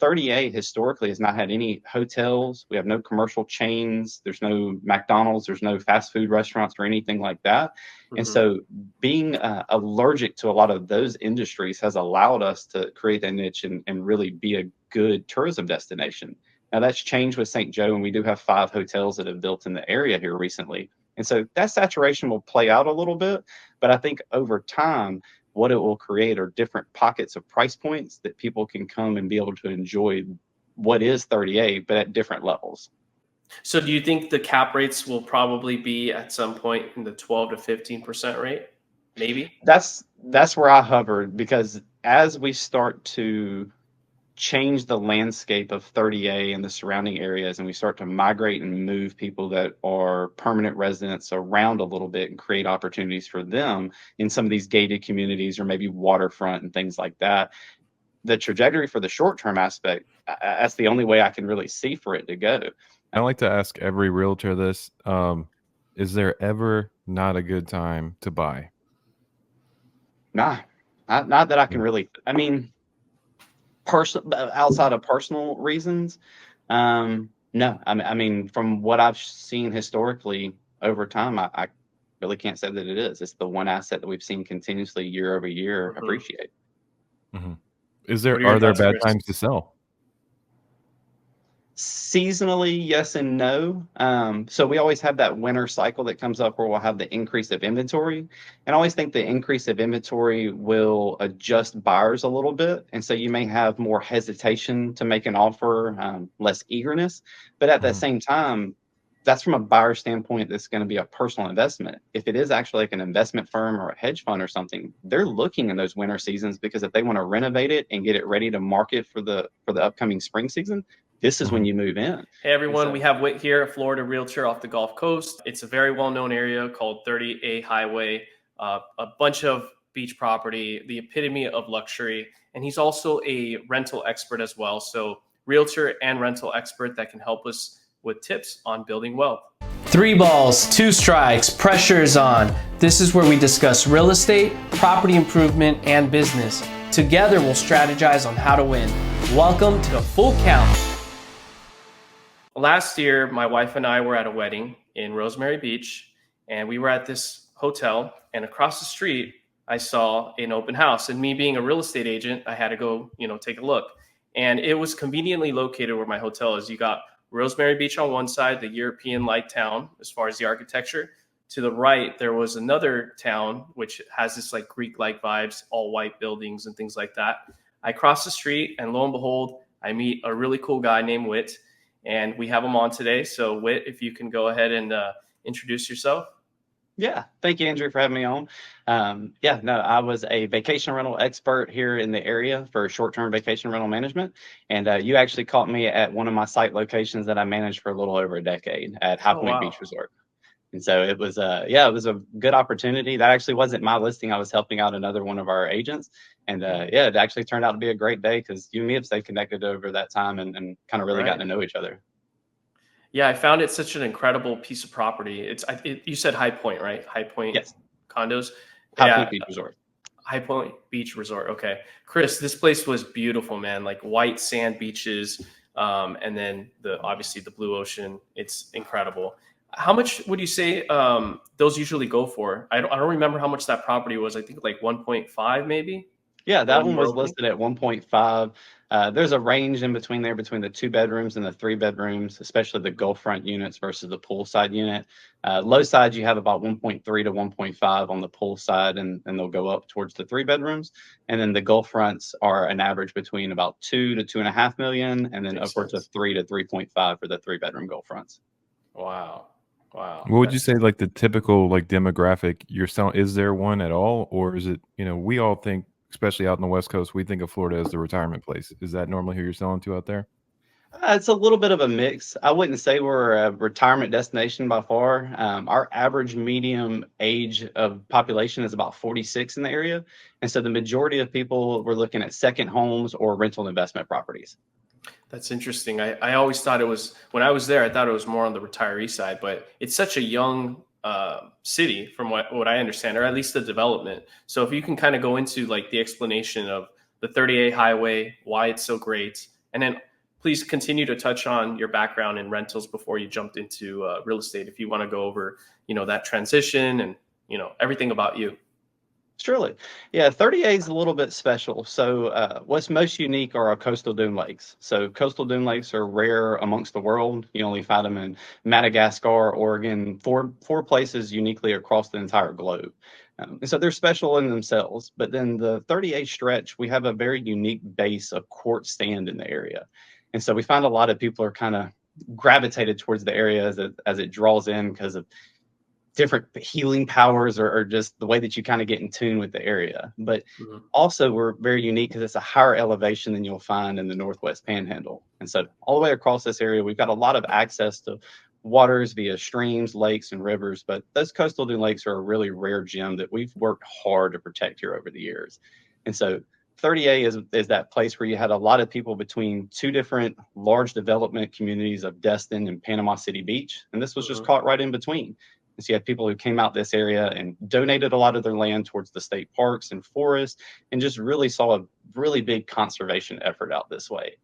30A historically has not had any hotels. We have no commercial chains. There's no McDonald's. There's no fast food restaurants or anything like that. And so being allergic to a lot of those industries has allowed us to create a niche and really be a good tourism destination. Now that's changed with St. Joe, and we do have 5 hotels that have built in the area here recently. And so that saturation will play out a little bit, but I think over time, what it will create are different pockets of price points that people can come and be able to enjoy what is 38, but at different levels. So do you think the cap rates will probably be at some point in the 12 to 15% rate? Maybe? That's where I hovered, because as we start to change the landscape of 30A and the surrounding areas, and we start to migrate and move people that are permanent residents around a little bit and create opportunities for them in some of these gated communities or maybe waterfront and things like that, the trajectory for the short-term aspect, that's the only way I can really see for it to go. I like to ask every realtor this. Is there ever not a good time to buy? Nah, not that I can really, I mean, outside of personal reasons, no. I mean, from what I've seen historically over time, I really can't say that it is. It's the one asset that we've seen continuously year over year appreciate. Are there bad times to sell? Seasonally, yes and no. So we always have that winter cycle that comes up where we'll have the increase of inventory. And I always think the increase of inventory will adjust buyers a little bit. And so you may have more hesitation to make an offer, less eagerness. But at the same time, that's from a buyer standpoint, that's going to be a personal investment. If it is actually like an investment firm or a hedge fund or something, they're looking in those winter seasons, because if they want to renovate it and get it ready to market for the upcoming spring season, this is when you move in. Hey everyone, we have Whit here, a Florida realtor off the Gulf Coast. It's a very well-known area called 30A Highway, a bunch of beach property, the epitome of luxury. And he's also a rental expert as well. So realtor and rental expert that can help us with tips on building wealth. 3 balls, 2 strikes, pressure is on. This is where we discuss real estate, property improvement, and business. Together, we'll strategize on how to win. Welcome to the Full Count. Last year, my wife and I were at a wedding in Rosemary Beach, and we were at this hotel, and across the street, I saw an open house. And me being a real estate agent, I had to go, take a look. And it was conveniently located where my hotel is. You got Rosemary Beach on one side, the European-like town, as far as the architecture. To the right, there was another town, which has this like Greek-like vibes, all white buildings and things like that. I cross the street, and lo and behold, I meet a really cool guy named Whit. And we have him on today. So Whit, if you can go ahead and introduce yourself. Yeah. Thank you, Andrew, for having me on. I was a vacation rental expert here in the area for short-term vacation rental management. And you actually caught me at one of my site locations that I managed for a little over a decade at High Point Beach Resort. And so it was it was a good opportunity. That actually wasn't my listing. I was helping out another one of our agents. And it actually turned out to be a great day, because you and me have stayed connected over that time and kind of really gotten to know each other. Yeah, I found it such an incredible piece of property. You said High Point, right? High Point condos? High Point Beach Resort. High Point Beach Resort. Okay. Chris, this place was beautiful, man. Like white sand beaches, and then obviously the blue ocean. It's incredible. How much would you say those usually go for? I don't remember how much that property was. I think like 1.5 maybe. Yeah, that one was listed at 1.5. There's a range in between there between the 2 bedrooms and the 3 bedrooms, especially the Gulf front units versus the poolside unit. Low side, you have about 1.3 to 1.5 on the pool side, and they'll go up towards the 3 bedrooms. And then the Gulf fronts are an average between about 2 to 2.5 million, and then upwards of 3 to 3.5 for the 3 bedroom Gulf fronts. Wow. What would you say, like the typical like demographic you're selling? Is there one at all, or is it, we all think, especially out in the West Coast, we think of Florida as the retirement place. Is that normally who you're selling to out there? It's a little bit of a mix. I wouldn't say we're a retirement destination by far. Our average medium age of population is about 46 in the area. And so the majority of people were looking at second homes or rental investment properties. That's interesting. I always thought it was, when I was there, I thought it was more on the retiree side, but it's such a young city from what I understand, or at least the development. So if you can kind of go into like the explanation of the 30A highway, why it's so great, And then please continue to touch on your background in rentals before you jumped into real estate. If you want to go over, that transition and, everything about you. Surely. Yeah, 30A is a little bit special. So what's most unique are our coastal dune lakes. So coastal dune lakes are rare amongst the world. You only find them in Madagascar, Oregon, four places uniquely across the entire globe. And so they're special in themselves. But then the 30A stretch, we have a very unique base of quartz sand in the area. And so we find a lot of people are kind of gravitated towards the area as it draws in because of different healing powers or just the way that you kind of get in tune with the area. But also we're very unique because it's a higher elevation than you'll find in the Northwest Panhandle. And so all the way across this area, we've got a lot of access to waters via streams, lakes, and rivers. But those coastal dune lakes are a really rare gem that we've worked hard to protect here over the years. And so 30A is that place where you had a lot of people between two different large development communities of Destin and Panama City Beach. And this was just caught right in between. So you had people who came out this area and donated a lot of their land towards the state parks and forests, and just really saw a really big conservation effort out this way.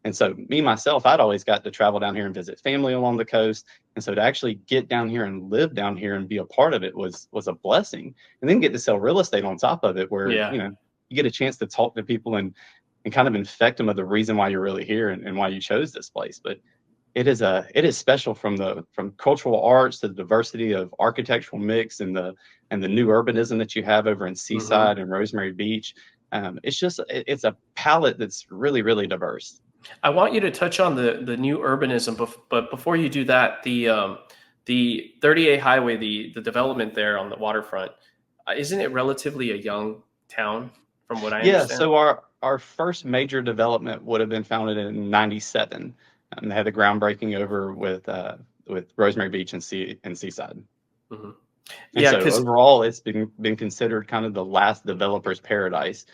And so me, myself, I'd always got to travel down here and visit family along the coast. And so to actually get down here and live down here and be a part of it was a blessing. And then get to sell real estate on top of it, where, you get a chance to talk to people and kind of infect them of the reason why you're really here and why you chose this place. But it is special from cultural arts to the diversity of architectural mix and the new urbanism that you have over in Seaside and Rosemary Beach. It's a palette that's really, really diverse. I want you to touch on the new urbanism, but before you do that, the 30A highway, the development there on the waterfront, isn't it relatively a young town from what I understand? Yeah, so our first major development would have been founded in 97. They had the groundbreaking over with Rosemary Beach and Seaside. Yeah, so overall, it's been considered kind of the last developer's paradise.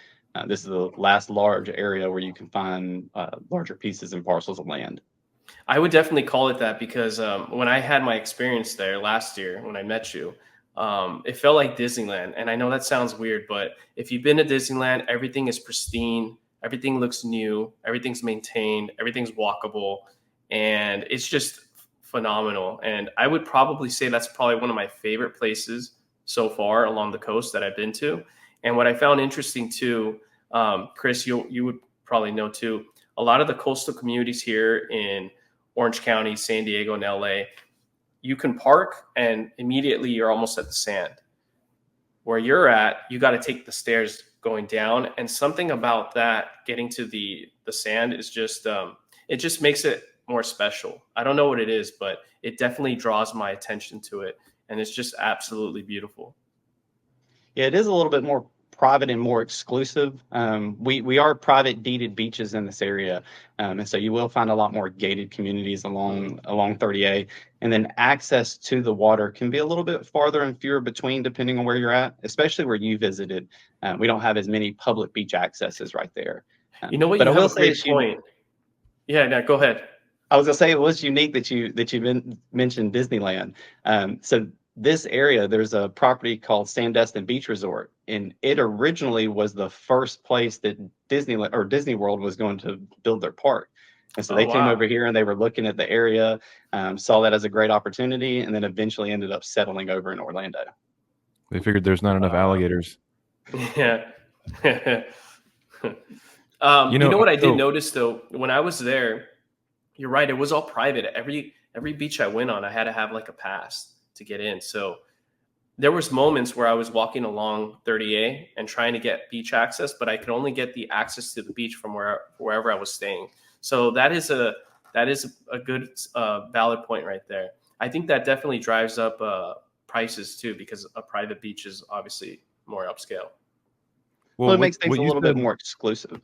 This is the last large area where you can find larger pieces and parcels of land. I would definitely call it that because when I had my experience there last year, when I met you, it felt like Disneyland. And I know that sounds weird, but if you've been to Disneyland, everything is pristine. Everything looks new. Everything's maintained. Everything's walkable. And it's just phenomenal. And I would probably say that's probably one of my favorite places so far along the coast that I've been to. And what I found interesting too, Chris, you would probably know too, a lot of the coastal communities here in Orange County, San Diego, and LA, you can park and immediately you're almost at the sand. Where you're at, you got to take the stairs going down, and something about that getting to the sand is just it just makes it more special. I don't know what it is, but it definitely draws my attention to it, and it's just absolutely beautiful. Yeah, it is a little bit more private and more exclusive. We are private deeded beaches in this area, and so you will find a lot more gated communities along 30A, and then access to the water can be a little bit farther and fewer between depending on where you're at, especially where you visited. We don't have as many public beach accesses right there. You know what? But you have a great point. Yeah, no, go ahead. I was gonna say it was unique that you mentioned Disneyland. So this area, there's a property called Sandestin Beach Resort, and it originally was the first place that Disneyland or Disney World was going to build their park. And so they came over here and they were looking at the area, saw that as a great opportunity, and then eventually ended up settling over in Orlando. They figured there's not enough alligators. Yeah. You know what I did notice though, when I was there, you're right, it was all private. Every beach I went on, I had to have like a pass to get in. So there was moments where I was walking along 30A and trying to get beach access, but I could only get the access to the beach from wherever I was staying. So that is a good valid point right there. I think that definitely drives up prices too, because a private beach is obviously more upscale. Well, it makes things a little bit more exclusive.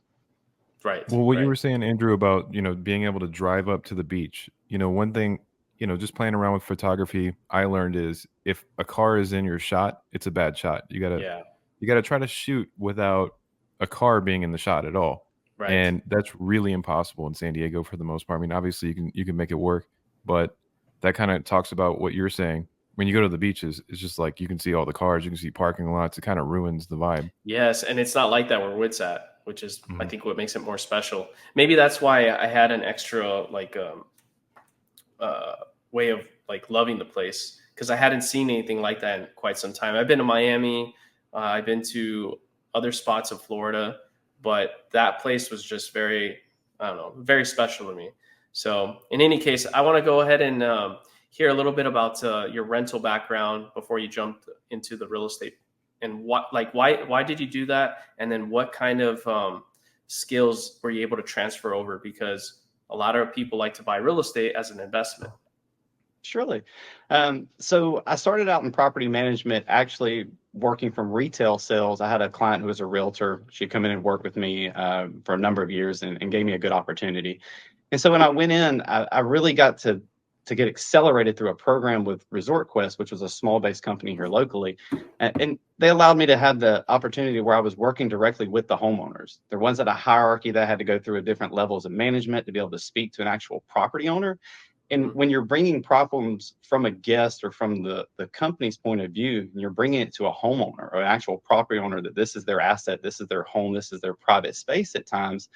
Right. Well, what you were saying, Andrew, about, being able to drive up to the beach, one thing, just playing around with photography, I learned is if a car is in your shot, it's a bad shot. You gotta try to shoot without a car being in the shot at all. Right. And that's really impossible in San Diego for the most part. I mean, obviously you can make it work, but that kind of talks about what you're saying. When you go to the beaches, it's just like you can see all the cars, you can see parking lots. It kind of ruins the vibe. Yes, and it's not like that where Whit's at. which is I think what makes it more special. Maybe that's why I had an extra way of like loving the place, because I hadn't seen anything like that in quite some time. I've been to Miami, I've been to other spots of Florida, but that place was just very, I don't know, very special to me. So in any case, I want to go ahead and hear a little bit about your rental background before you jumped into the real estate, and why did you do that? And then what kind of skills were you able to transfer over? Because a lot of people like to buy real estate as an investment. Surely. So I started out in property management, actually working from retail sales. I had a client who was a realtor. She'd come in and work with me for a number of years and gave me a good opportunity. And so when I went in, I really got to get accelerated through a program with Resort Quest, which was a small-based company here locally. And they allowed me to have the opportunity where I was working directly with the homeowners. There wasn't a hierarchy that I had to go through at different levels of management to be able to speak to an actual property owner. And when you're bringing problems from a guest or from the company's point of view, and you're bringing it to a homeowner or an actual property owner, that this is their asset, this is their home, this is their private space at times,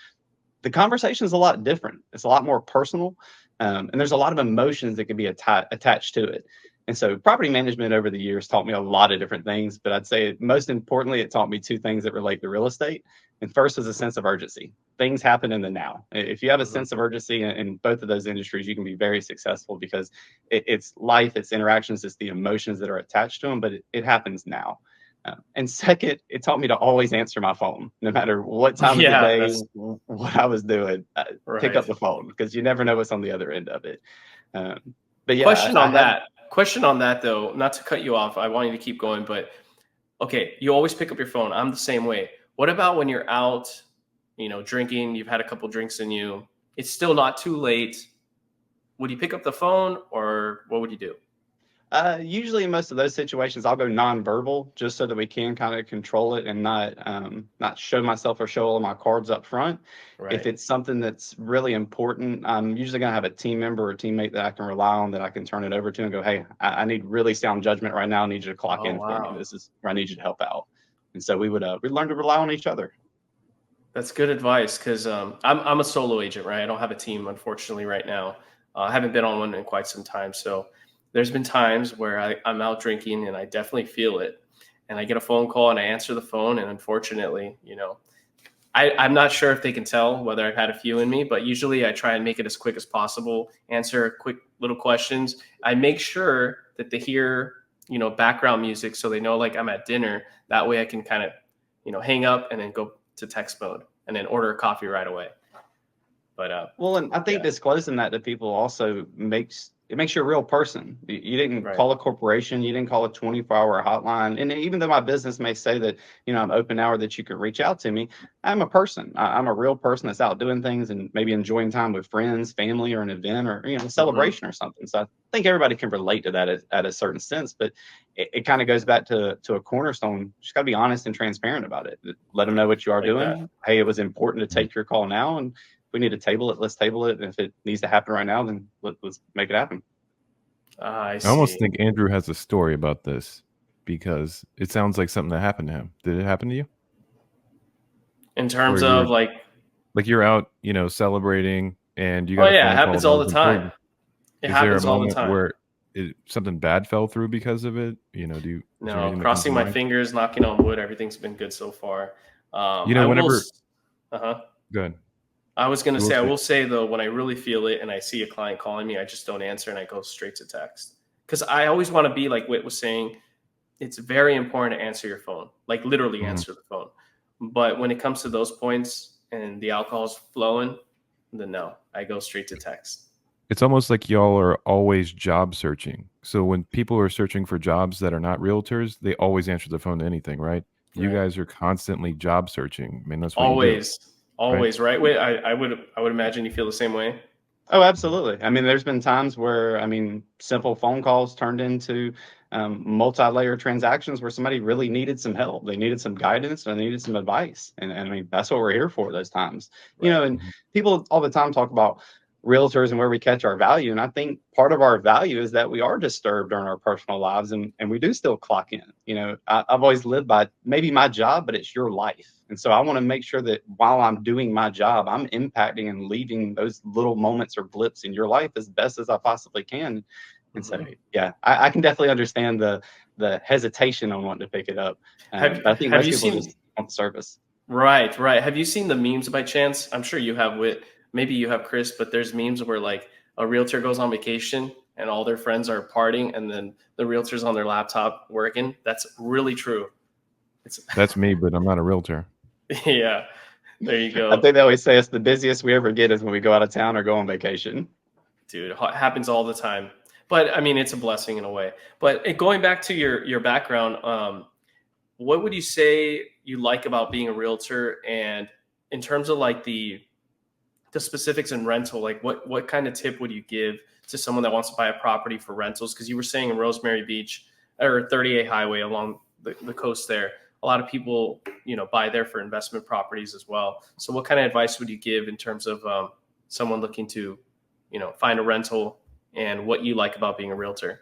the conversation is a lot different. It's a lot more personal. And there's a lot of emotions that can be attached to it. And so property management over the years taught me a lot of different things, but I'd say most importantly, it taught me two things that relate to real estate. And first is a sense of urgency. Things happen in the now. If you have a sense of urgency in both of those industries, you can be very successful, because it's life, it's interactions, it's the emotions that are attached to them, but it happens now. And second, it taught me to always answer my phone, no matter what time of the day, what I was doing. Pick up the phone, because you never know what's on the other end of it. But yeah, Question on that though, not to cut you off, I want you to keep going, but okay, you always pick up your phone. I'm the same way. What about when you're out, drinking, you've had a couple drinks in you, it's still not too late. Would you pick up the phone, or what would you do? Usually in most of those situations, I'll go nonverbal, just so that we can kind of control it and not show myself or show all of my cards up front. Right. If it's something that's really important, I'm usually going to have a team member or teammate that I can rely on, that I can turn it over to and go, hey, I need really sound judgment right now. I need you to clock in for me. This is where I need you to help out. And so we learn to rely on each other. That's good advice, because I'm a solo agent, right? I don't have a team, unfortunately, right now. I haven't been on one in quite some time. So there's been times where I'm out drinking and I definitely feel it. And I get a phone call and I answer the phone. And unfortunately, I'm not sure if they can tell whether I've had a few in me, but usually I try and make it as quick as possible, answer quick little questions. I make sure that they hear, background music, so they know like I'm at dinner. That way I can kind of, hang up and then go to text mode and then order a coffee right away. But and I think disclosing that to people also makes you a real person. You didn't call a corporation, you didn't call a 24-hour hotline. And even though my business may say that, I'm open hour, that you can reach out to me, I'm a person. I'm a real person that's out doing things and maybe enjoying time with friends, family, or an event, or, a celebration or something. So I think everybody can relate to that at a certain sense, but it kind of goes back to a cornerstone. You just got to be honest and transparent about it. Let them know what you are doing. Hey, it was important to take your call now, and we need to table it, let's table it. And if it needs to happen right now, then let's make it happen. I almost think Andrew has a story about this, because it sounds like something that happened to him. Did it happen to you? In terms of like you're out, celebrating, and you got it happens all the time. It happens all the time. Where something bad fell through because of it? No, crossing my fingers, knocking on wood, everything's been good so far. Whenever good. I was going to say, I will say though, when I really feel it and I see a client calling me, I just don't answer and I go straight to text. Because I always want to be like Whit was saying, it's very important to answer your phone, like literally answer the phone. But when it comes to those points and the alcohol's flowing, then no, I go straight to text. It's almost like y'all are always job searching. So when people are searching for jobs that are not realtors, they always answer the phone to anything, right? You guys are constantly job searching. I mean, that's what always. Always, right? Wait, I would imagine you feel the same way. Oh, absolutely. I mean, there's been times where, simple phone calls turned into multi-layer transactions where somebody really needed some help. They needed some guidance, and they needed some advice. And that's what we're here for those times. And people all the time talk about realtors and where we catch our value. And I think part of our value is that we are disturbed during our personal lives, and we do still clock in. I've always lived by maybe my job, but it's your life. And so I want to make sure that while I'm doing my job, I'm impacting and leaving those little moments or blips in your life as best as I possibly can. And so, yeah, I can definitely understand the hesitation on wanting to pick it up. But I think most people just want the service. Right. Have you seen the memes by chance? I'm sure you have, Whit. Maybe you have, Chris, but there's memes where like a realtor goes on vacation and all their friends are partying, and then the realtor's on their laptop working. That's really true. That's me, but I'm not a realtor. Yeah, there you go. I think they always say it's the busiest we ever get is when we go out of town or go on vacation. Dude, it happens all the time. But I mean, it's a blessing in a way. But going back to your background, what would you say you like about being a realtor? And in terms of like the specifics in rental, like what kind of tip would you give to someone that wants to buy a property for rentals? Because you were saying in Rosemary Beach or 38 Highway along the coast there, a lot of people, buy there for investment properties as well. So what kind of advice would you give in terms of someone looking to, find a rental, and what you like about being a realtor?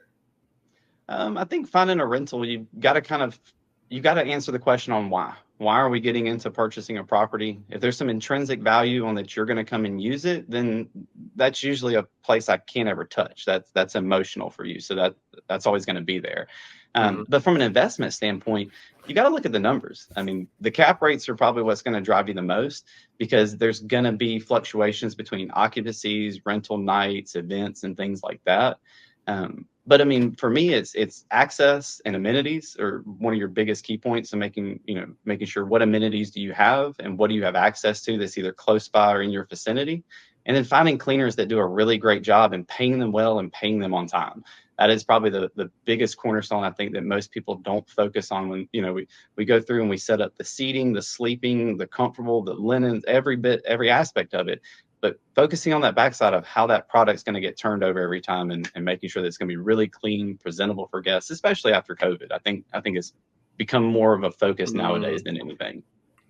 I think finding a rental, you got to answer the question on why. Why are we getting into purchasing a property? If there's some intrinsic value on that you're going to come and use it, then that's usually a place I can't ever touch. That's emotional for you. So that's always going to be there. But from an investment standpoint, you got to look at the numbers. I mean, the cap rates are probably what's going to drive you the most, because there's going to be fluctuations between occupancies, rental nights, events, and things like that. But I mean, for me, it's access and amenities are one of your biggest key points. And making sure what amenities do you have and what do you have access to that's either close by or in your vicinity. And then finding cleaners that do a really great job and paying them well and paying them on time. That is probably the biggest cornerstone, I think, that most people don't focus on when, we go through and we set up the seating, the sleeping, the comfortable, the linens, every aspect of it. But focusing on that backside of how that product's going to get turned over every time and making sure that it's going to be really clean, presentable for guests, especially after COVID. I think it's become more of a focus nowadays than anything.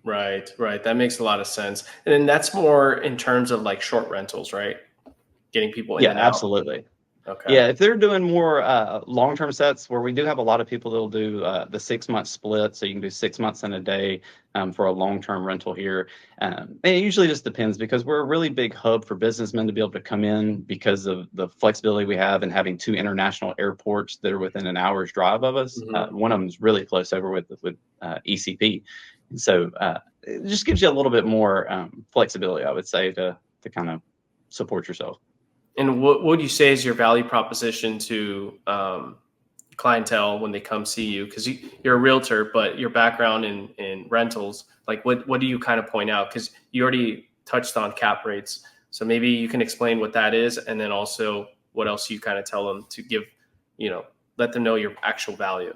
Right. That makes a lot of sense. And then that's more in terms of like short rentals, right? Getting people in and out. Yeah, absolutely. Okay. Yeah, if they're doing more long-term sets, where we do have a lot of people that'll do the 6-month split, so you can do 6 months in a day for a long-term rental here. And it usually just depends, because we're a really big hub for businessmen to be able to come in because of the flexibility we have and having 2 international airports that are within an hour's drive of us. One of them is really close over with ECP. And so it just gives you a little bit more flexibility, I would say, to kind of support yourself. And what would you say is your value proposition to clientele when they come see you? Because you're a realtor, but your background in rentals, like what do you kind of point out? Because you already touched on cap rates. So maybe you can explain what that is, and then also what else you kind of tell them to give, let them know your actual value.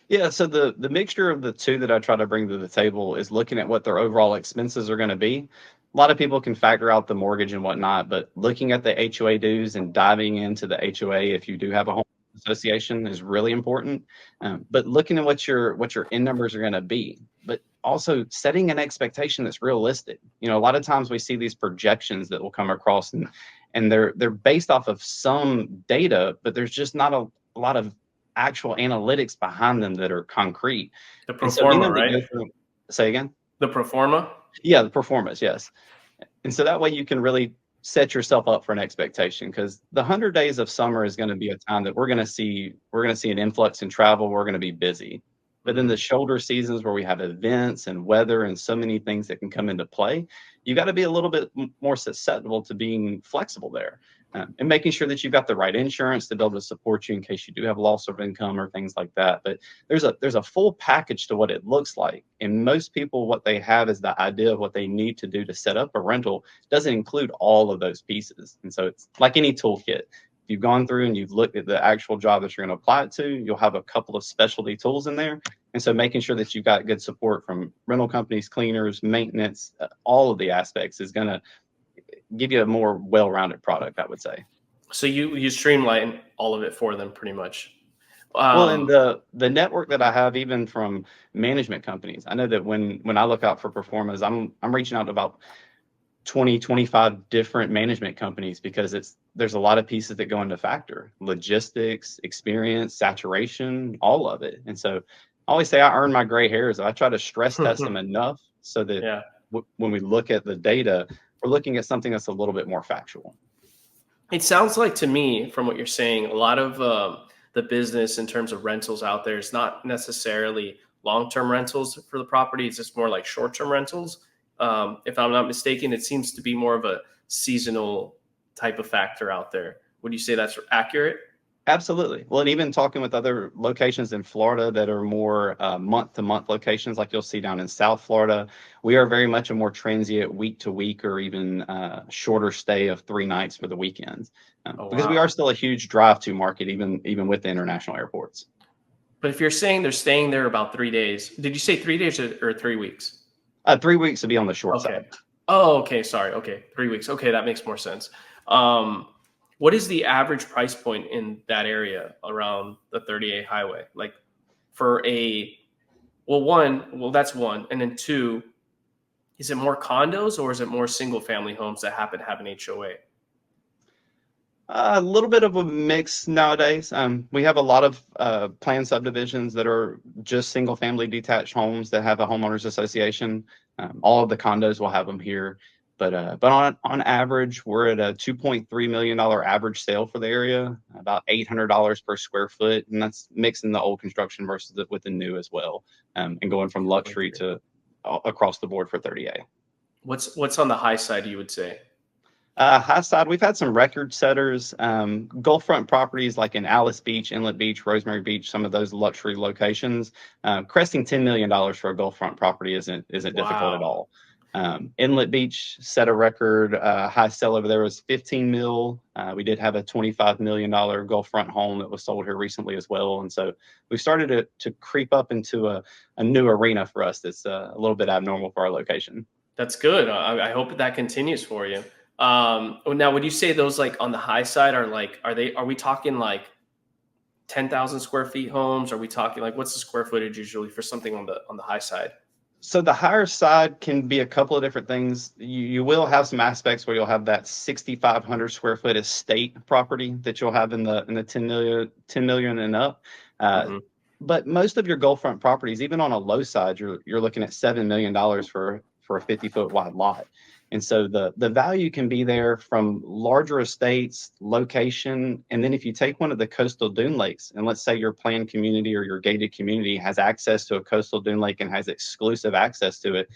Yeah, so the mixture of the two that I try to bring to the table is looking at what their overall expenses are going to be. A lot of people can factor out the mortgage and whatnot, but looking at the HOA dues and diving into the HOA, if you do have a home association, is really important. But looking at what your end numbers are going to be, but also setting an expectation that's realistic. A lot of times we see these projections that will come across, and they're based off of some data, but there's just not a lot of actual analytics behind them that are concrete. The pro forma, right? Say again? The pro forma? Yeah, the performance, yes. And so that way you can really set yourself up for an expectation, because the 100 days of summer is going to be a time that we're going to see an influx in travel. We're going to be busy. But then the shoulder seasons where we have events and weather and so many things that can come into play, you got to be a little bit more susceptible to being flexible there. And making sure that you've got the right insurance to be able to support you in case you do have loss of income or things like that. But there's a full package to what it looks like. And most people, what they have is the idea of what they need to do to set up a rental doesn't include all of those pieces. And so it's like any toolkit. If you've gone through and you've looked at the actual job that you're going to apply it to, you'll have a couple of specialty tools in there. And so making sure that you've got good support from rental companies, cleaners, maintenance, all of the aspects is going to give you a more well-rounded product, I would say. So you streamline all of it for them pretty much. Well, and the network that I have, even from management companies, I know that when I look out for performers, I'm reaching out to about 20, 25 different management companies because there's a lot of pieces that go into factor: logistics, experience, saturation, all of it. And so I always say I earn my gray hairs. I try to stress test them enough so that when we look at the data, we're looking at something that's a little bit more factual. It sounds like to me, from what you're saying, a lot of the business in terms of rentals out there is not necessarily long-term rentals for the property. It's just more like short-term rentals. If I'm not mistaken, it seems to be more of a seasonal type of factor out there. Would you say that's accurate? Absolutely. Well, and even talking with other locations in Florida that are more month-to-month locations, like you'll see down in South Florida, we are very much a more transient week-to-week or even shorter stay of 3 nights for the weekends, because we are still a huge drive-to market, even with the international airports. But if you're saying they're staying there about 3 days, did you say 3 days or 3 weeks? 3 weeks would be on the short side. Oh, okay. Sorry. Okay. 3 weeks. Okay. That makes more sense. What is the average price point in that area around the 30A highway? Like for that's one. And then 2, is it more condos or is it more single family homes that happen to have an HOA? A little bit of a mix nowadays. We have a lot of planned subdivisions that are just single family detached homes that have a homeowners association. All of the condos will have them here. But on average, we're at a $2.3 million average sale for the area, about $800 per square foot. And that's mixing the old construction versus with the new as well. And going from luxury to across the board for 30A. What's on the high side, you would say? High side, we've had some record setters. Gulfront properties like in Alice Beach, Inlet Beach, Rosemary Beach, some of those luxury locations, cresting $10 million for a Gulfront property isn't difficult at all. Inlet Beach set a record high sell over there was 15 mil. We did have a $25 million Gulfront home that was sold here recently as well. And so we've started to creep up into a new arena for us that's a little bit abnormal for our location. That's good. I hope that continues for you. Now, would you say those like on the high side are we talking like 10,000 square feet homes? Are we talking like, what's the square footage usually for something on the high side? So the higher side can be a couple of different things. You will have some aspects where you'll have that 6,500 square foot estate property that you'll have in the 10 million and up. But most of your Gulfront properties, even on a low side, you're looking at $7 million for a 50-foot wide lot. And so the value can be there from larger estates, location, and then if you take one of the coastal dune lakes, and let's say your planned community or your gated community has access to a coastal dune lake and has exclusive access to it,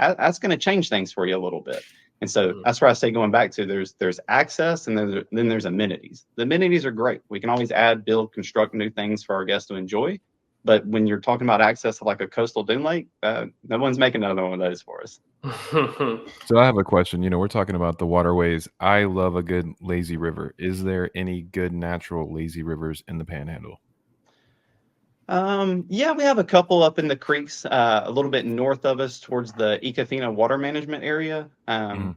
that's going to change things for you a little bit. And so that's where I say going back to there's access and then there's amenities. The amenities are great. We can always add, build, construct new things for our guests to enjoy. But when you're talking about access to like a coastal dune lake, no one's making another one of those for us. So I have a question. We're talking about the waterways. I love a good lazy river. Is there any good natural lazy rivers in the Panhandle? Yeah, we have a couple up in the creeks, a little bit north of us towards the Ecofina water management area.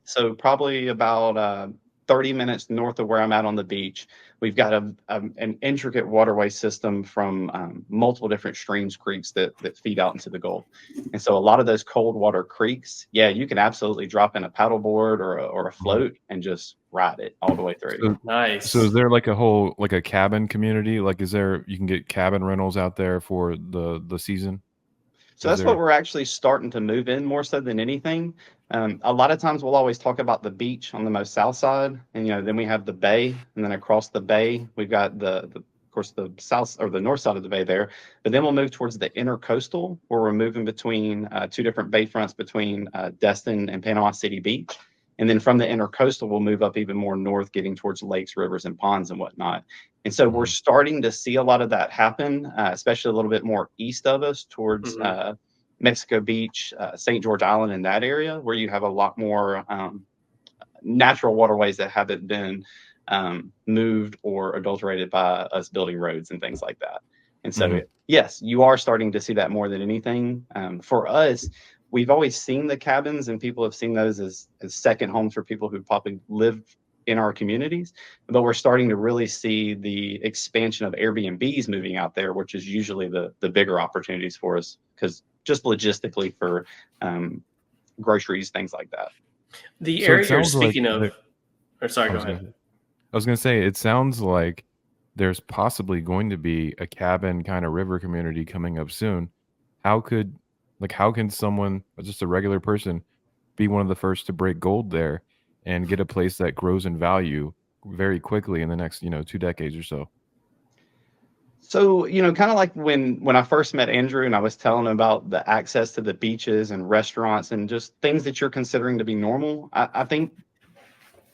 So probably about 30 minutes north of where I'm at on the beach. We've got an intricate waterway system from multiple different streams, creeks that feed out into the Gulf. And so a lot of those cold water creeks, yeah, you can absolutely drop in a paddleboard or a float and just ride it all the way through. Nice. So is there like a cabin community? Like you can get cabin rentals out there for the season? So that's what we're actually starting to move in more so than anything. A lot of times we'll always talk about the beach on the most south side, and then we have the bay, and then across the bay we've got of course the south or the north side of the bay there. But then we'll move towards the intercoastal, where we're moving between 2 different bayfronts between Destin and Panama City Beach. And then from the intercoastal, we'll move up even more north, getting towards lakes, rivers, and ponds and whatnot. And so we're starting to see a lot of that happen, especially a little bit more east of us towards Mexico Beach, St. George Island, in that area, where you have a lot more natural waterways that haven't been moved or adulterated by us building roads and things like that. And so, yes, you are starting to see that more than anything. For us, we've always seen the cabins, and people have seen those as second homes for people who probably live in our communities. But we're starting to really see the expansion of Airbnbs moving out there, which is usually the bigger opportunities for us, because just logistically for groceries, things like that. The So it area you're sounds like speaking of, or sorry, I go was ahead. gonna, I was gonna say it sounds like there's possibly going to be a cabin kind of river community coming up soon. How could how can someone, just a regular person, be one of the first to break gold there and get a place that grows in value very quickly in the next 2 decades or so? So, kind of like when I first met Andrew and I was telling him about the access to the beaches and restaurants and just things that you're considering to be normal, I think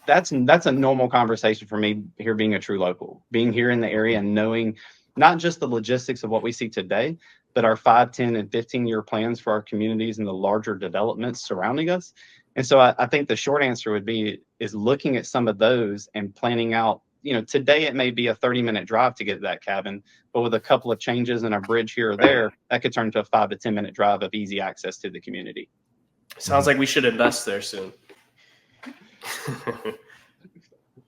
that's a normal conversation for me here, being a true local, being here in the area and knowing not just the logistics of what we see today, but our 5, 10, and 15-year plans for our communities and the larger developments surrounding us. And so I think the short answer would be is looking at some of those and planning out, today it may be a 30-minute drive to get to that cabin, but with a couple of changes and a bridge here or there, that could turn into a 5 to 10-minute drive of easy access to the community. Sounds like we should invest there soon.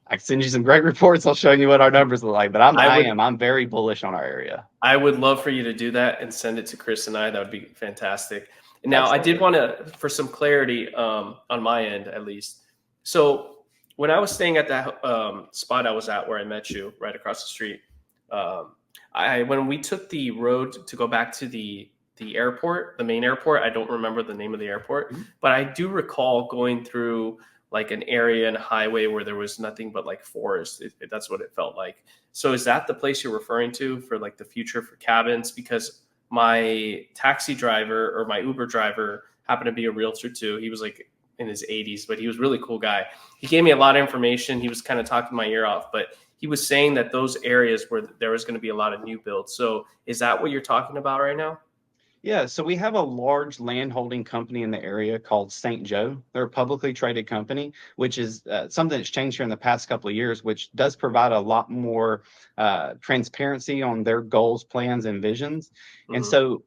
I can send you some great reports. I'll show you what our numbers look like, but I'm very bullish on our area. I would love for you to do that and send it to Chris and I. That would be fantastic. Now, Absolutely. I did want to, for some clarity on my end, at least. So when I was staying at that spot I was at where I met you, right across the street, when we took the road to go back to the airport, the main airport, I don't remember the name of the airport, but I do recall going through like an area and a highway where there was nothing but like forest. That's what it felt like. So is that the place you're referring to for like the future for cabins? Because my taxi driver or my Uber driver happened to be a realtor too. He was like in his 80s, but he was a really cool guy. He gave me a lot of information. He was kind of talking my ear off, but he was saying that those areas where there was going to be a lot of new builds. So is that what you're talking about right now? Yeah, so we have a large land holding company in the area called St. Joe. They're a publicly traded company, which is something that's changed here in the past couple of years, which does provide a lot more transparency on their goals, plans, and visions. And so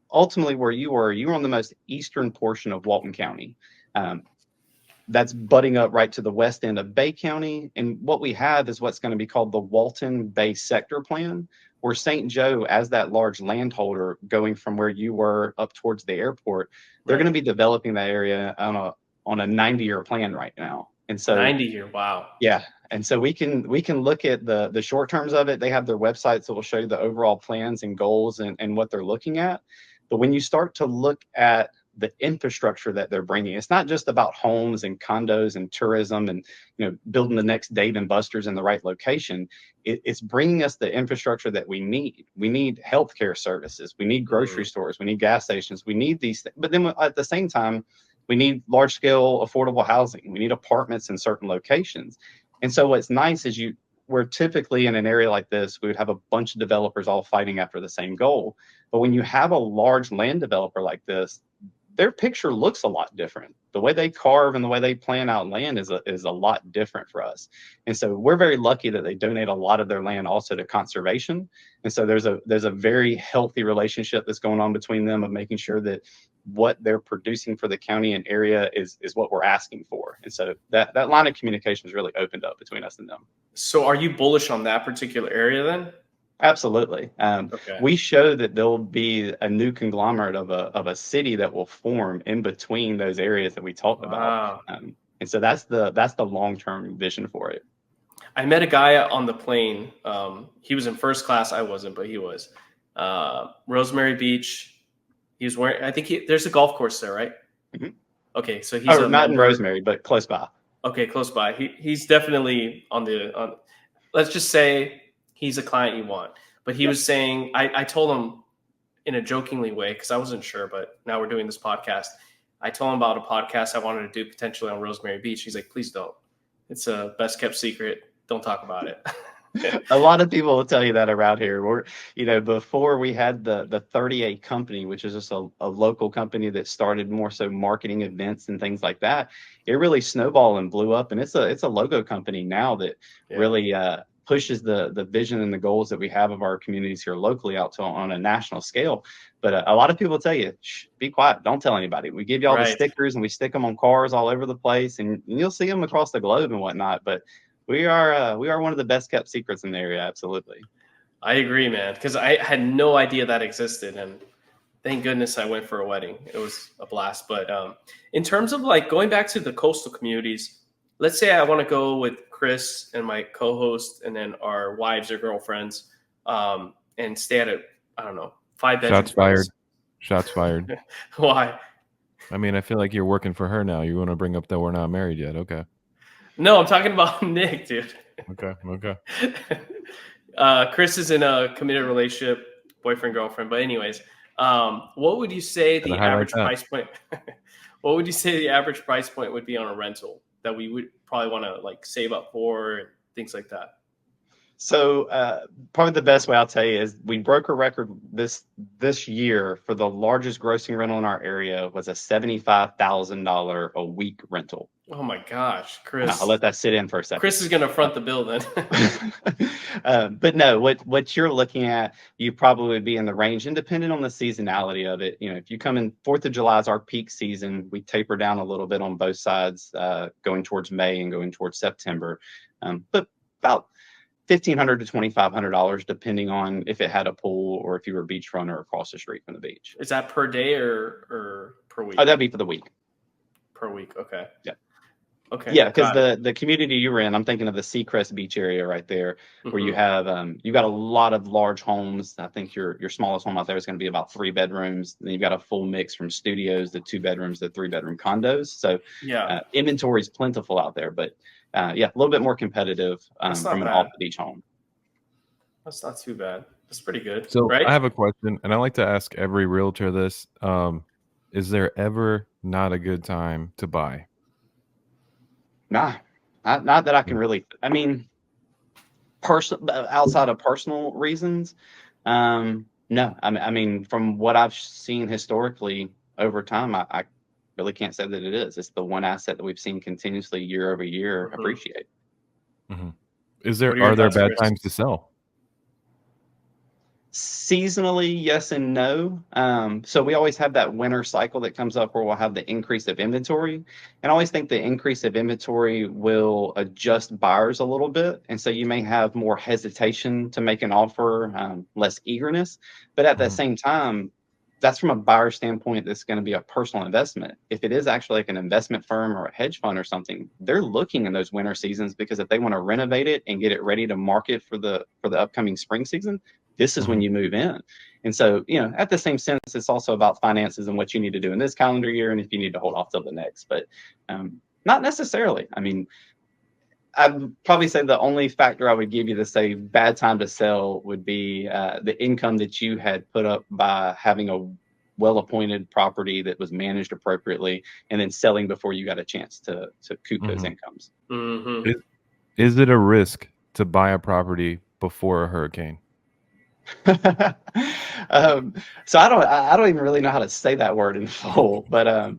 ultimately, where you were on the most eastern portion of Walton County. That's butting up right to the west end of Bay County. And what we have is what's going to be called the Walton Bay Sector Plan, where St. Joe, as that large landholder going from where you were up towards the airport, they're going to be developing that area on a 90-year plan right now. And so 90-year, wow. Yeah. And so we can look at the short terms of it. They have their websites that will show you the overall plans and goals and what they're looking at. But when you start to look at the infrastructure that they're bringing, it's not just about homes and condos and tourism and building the next Dave and Buster's in the right location. It's bringing us the infrastructure that we need. We need healthcare services. We need grocery stores. We need gas stations. We need these things. But then at the same time, we need large scale affordable housing. We need apartments in certain locations. And so what's nice is we're typically in an area like this, we would have a bunch of developers all fighting after the same goal. But when you have a large land developer like this, their picture looks a lot different. The way they carve and the way they plan out land is a lot different for us. And so we're very lucky that they donate a lot of their land also to conservation. And so there's a very healthy relationship that's going on between them of making sure that what they're producing for the county and area is what we're asking for. And so that line of communication is really opened up between us and them. So are you bullish on that particular area then? Absolutely. Okay. We show that there'll be a new conglomerate of a city that will form in between those areas that we talked about. And so that's the long-term vision for it. I met a guy on the plane. He was in first class. I wasn't, but he was. Rosemary Beach. He was wearing, I think there's a golf course there, right? Mm-hmm. Okay. So he's not in Rosemary, but close by. Okay. Close by. He's definitely on let's just say he's a client you want. But he was saying, I told him in a jokingly way, because I wasn't sure, but now we're doing this podcast. I told him about a podcast I wanted to do potentially on Rosemary Beach. He's like, please don't. It's a best kept secret. Don't talk about it. A lot of people will tell you that around here. Before we had the 38 company, which is just a local company that started more so marketing events and things like that, it really snowballed and blew up. And it's a logo company now that really pushes the vision and the goals that we have of our communities here locally out to on a national scale. But a lot of people tell you, shh, be quiet, don't tell anybody. We give you all the stickers and we stick them on cars all over the place, and you'll see them across the globe and whatnot. But we are one of the best kept secrets in the area. Absolutely. I agree, man, because I had no idea that existed. And Thank goodness I went for a wedding. It was a blast. But in terms of like going back to the coastal communities, let's say I want to go with Chris and my co-host, and then our wives or girlfriends, and stay at I don't know, 5-bedroom. Shots fired. Shots fired. Why? I mean, I feel like you're working for her now. You want to bring up that we're not married yet? Okay. No, I'm talking about Nick, dude. Okay. Chris is in a committed relationship, boyfriend, girlfriend. But anyways, what would you say the average price point? What would you say the average price point would be on a rental that we would probably want to like save up for and things like that? So probably the best way I'll tell you is we broke a record this year for the largest grossing rental in our area was a $75,000 a week rental. Oh my gosh, Chris! I'll let that sit in for a second. Chris is going to front the bill then. But no, what you're looking at, you probably would be in the range, and depending on the seasonality of it. You know, if you come in 4th of July is our peak season, we taper down a little bit on both sides, going towards May and going towards September, but about $1,500 to $2,500, depending on if it had a pool or if you were beachfront or across the street from the beach. Is that per day or per week? Oh, that'd be for the week. Per week, okay. Yeah. Okay. Yeah, because the community you were in, I'm thinking of the Seacrest Beach area right there, where you have you got a lot of large homes. I think your smallest home out there is going to be about 3 bedrooms. Then you've got a full mix from studios to 2 bedrooms to 3-bedroom condos. So inventory is plentiful out there, but a little bit more competitive from an off-the-beach home. That's not too bad. That's pretty good. So right? I have a question, and I like to ask every realtor this: is there ever not a good time to buy? Nah, not that I can really. I mean, outside of personal reasons, no. I mean, from what I've seen historically over time, I really can't say that it is. It's the one asset that we've seen continuously year over year appreciate. Are there bad times to sell? Seasonally, yes and no. So we always have that winter cycle that comes up where we'll have the increase of inventory. And I always think the increase of inventory will adjust buyers a little bit. And so you may have more hesitation to make an offer, less eagerness. But at the same time, that's from a buyer standpoint, that's going to be a personal investment. If it is actually like an investment firm or a hedge fund or something, they're looking in those winter seasons because if they want to renovate it and get it ready to market for the upcoming spring season, this is when you move in. And so, at the same sense, it's also about finances and what you need to do in this calendar year and if you need to hold off till the next. But not necessarily. I mean, I'd probably say the only factor I would give you to say bad time to sell would be the income that you had put up by having a well-appointed property that was managed appropriately and then selling before you got a chance to coop those incomes. Is it a risk to buy a property before a hurricane? So I don't even really know how to say that word in full, but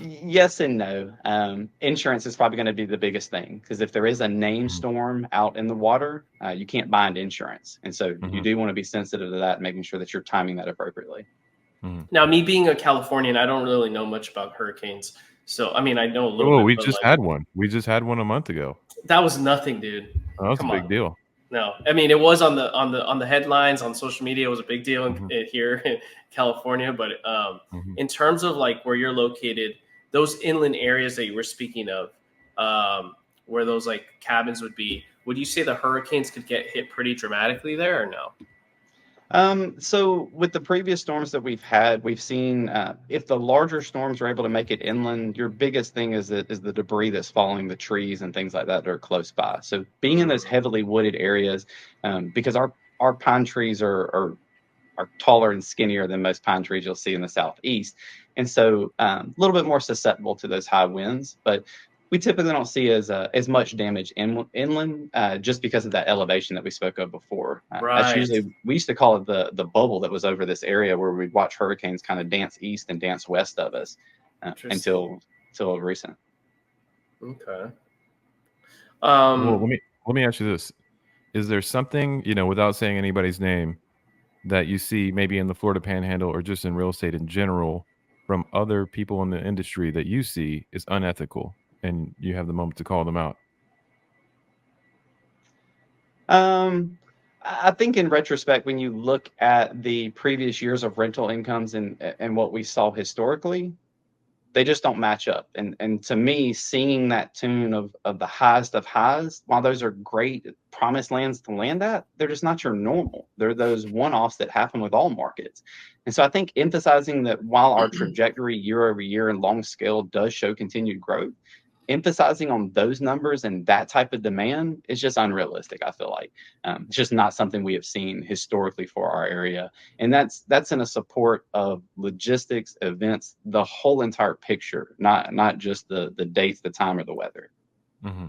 yes and no. Insurance is probably going to be the biggest thing because if there is a named storm out in the water, you can't bind insurance, and so you do want to be sensitive to that, making sure that you're timing that appropriately. Now, me being a Californian, I don't really know much about hurricanes, so I mean I know a little bit. We just had one. We just had one a month ago. That was nothing, dude. Oh, that's a big deal. No, I mean it was on the headlines on social media. It was a big deal here in California. But in terms of like where you're located, those inland areas that you were speaking of, where those like cabins would be, would you say the hurricanes could get hit pretty dramatically there or no? So with the previous storms that we've had, we've seen if the larger storms are able to make it inland, your biggest thing is the debris that's falling, the trees and things like that are close by. So being in those heavily wooded areas, because our pine trees are taller and skinnier than most pine trees you'll see in the southeast, and so a little bit more susceptible to those high winds. But we typically don't see as much damage inland just because of that elevation that we spoke of before. That's usually, we used to call it the bubble that was over this area where we'd watch hurricanes kind of dance east and dance west of us until recent. Okay. Well, let me ask you this: is there something, without saying anybody's name, that you see maybe in the Florida Panhandle or just in real estate in general from other people in the industry that you see is unethical? And you have the moment to call them out. I think in retrospect, when you look at the previous years of rental incomes and what we saw historically, they just don't match up. And to me, seeing that tune of the highest of highs, while those are great promised lands to land at, they're just not your normal. They're those one-offs that happen with all markets. And so I think emphasizing that while our trajectory year over year and long scale does show continued growth, emphasizing on those numbers and that type of demand is just unrealistic. I feel like it's just not something we have seen historically for our area, and that's in a support of logistics, events, the whole entire picture, not just the dates, the time, or the weather. Mm-hmm.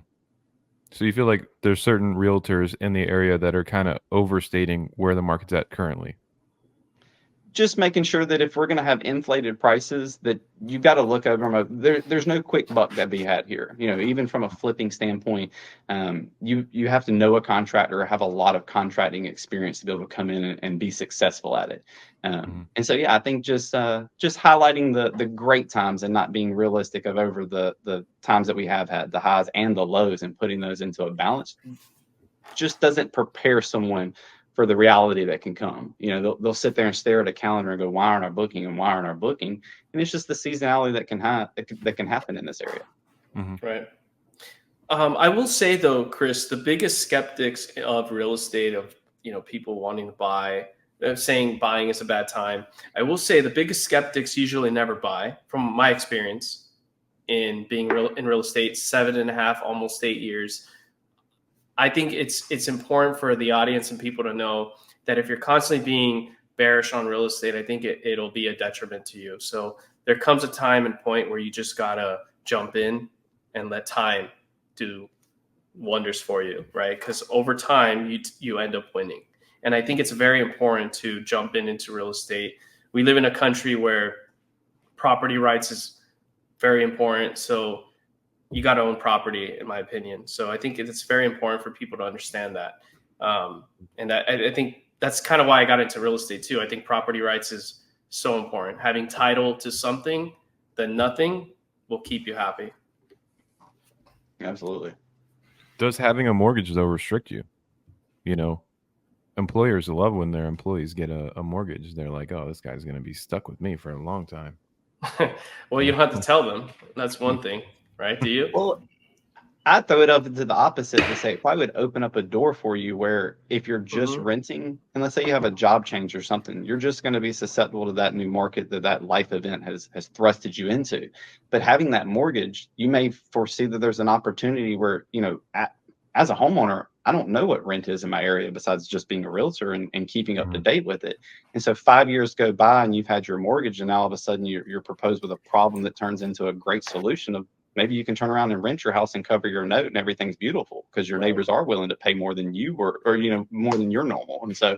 So you feel like there's certain realtors in the area that are kind of overstating where the market's at currently? Just making sure that if we're going to have inflated prices, that you've got to look over them. There's no quick buck that be had here. Even from a flipping standpoint, you have to know a contractor or have a lot of contracting experience to be able to come in and be successful at it. And so, yeah, I think just highlighting the great times and not being realistic of over the times that we have had, the highs and the lows, and putting those into a balance just doesn't prepare someone for the reality that can come. They'll sit there and stare at a calendar and go, why aren't our booking and why aren't our booking? And it's just the seasonality that can happen in this area. Mm-hmm. Right. I will say though, Chris, the biggest skeptics of real estate, of people wanting to buy, saying buying is a bad time, I will say the biggest skeptics usually never buy, from my experience in being in real estate, 7.5, almost 8 years. I think it's important for the audience and people to know that if you're constantly being bearish on real estate, I think it'll be a detriment to you. So there comes a time and point where you just gotta jump in and let time do wonders for you, right? Because over time you end up winning. And I think it's very important to jump into real estate. We live in a country where property rights is very important. So you got to own property, in my opinion. So I think it's very important for people to understand that. And I think that's kind of why I got into real estate too. I think property rights is so important. Having title to something, then nothing will keep you happy. Absolutely. Does having a mortgage though restrict you? Employers love when their employees get a mortgage. They're like, oh, this guy's going to be stuck with me for a long time. Well, you don't have to tell them. That's one thing, right? Do you? Well, I throw it up to the opposite to say, if I would open up a door for you where if you're just renting, and let's say you have a job change or something, you're just going to be susceptible to that new market that life event has thrusted you into. But having that mortgage, you may foresee that there's an opportunity where, as a homeowner, I don't know what rent is in my area besides just being a realtor and keeping up to date with it. And so 5 years go by and you've had your mortgage, and now all of a sudden you're proposed with a problem that turns into a great solution of maybe you can turn around and rent your house and cover your note and everything's beautiful because your neighbors are willing to pay more than you or more than your normal. And so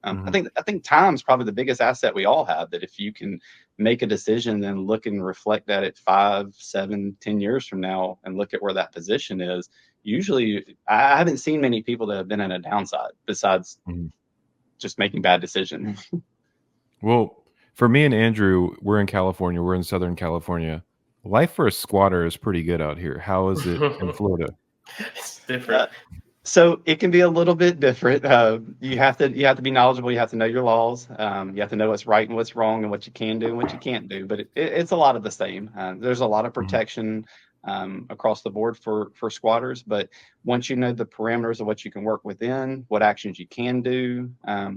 I think time's probably the biggest asset we all have, that if you can make a decision and look and reflect that at 5, 7, 10 years from now and look at where that position is, usually I haven't seen many people that have been in a downside besides just making bad decisions. Well, for me and Andrew, we're in California. We're in Southern California. Life for a squatter is pretty good out here. How is it in Florida? It's different. So it can be a little bit different. You have to be knowledgeable. You have to know your laws. You have to know what's right and what's wrong and what you can do and what you can't do. But it's a lot of the same. There's a lot of protection across the board for squatters. But once you know the parameters of what you can work within, what actions you can do,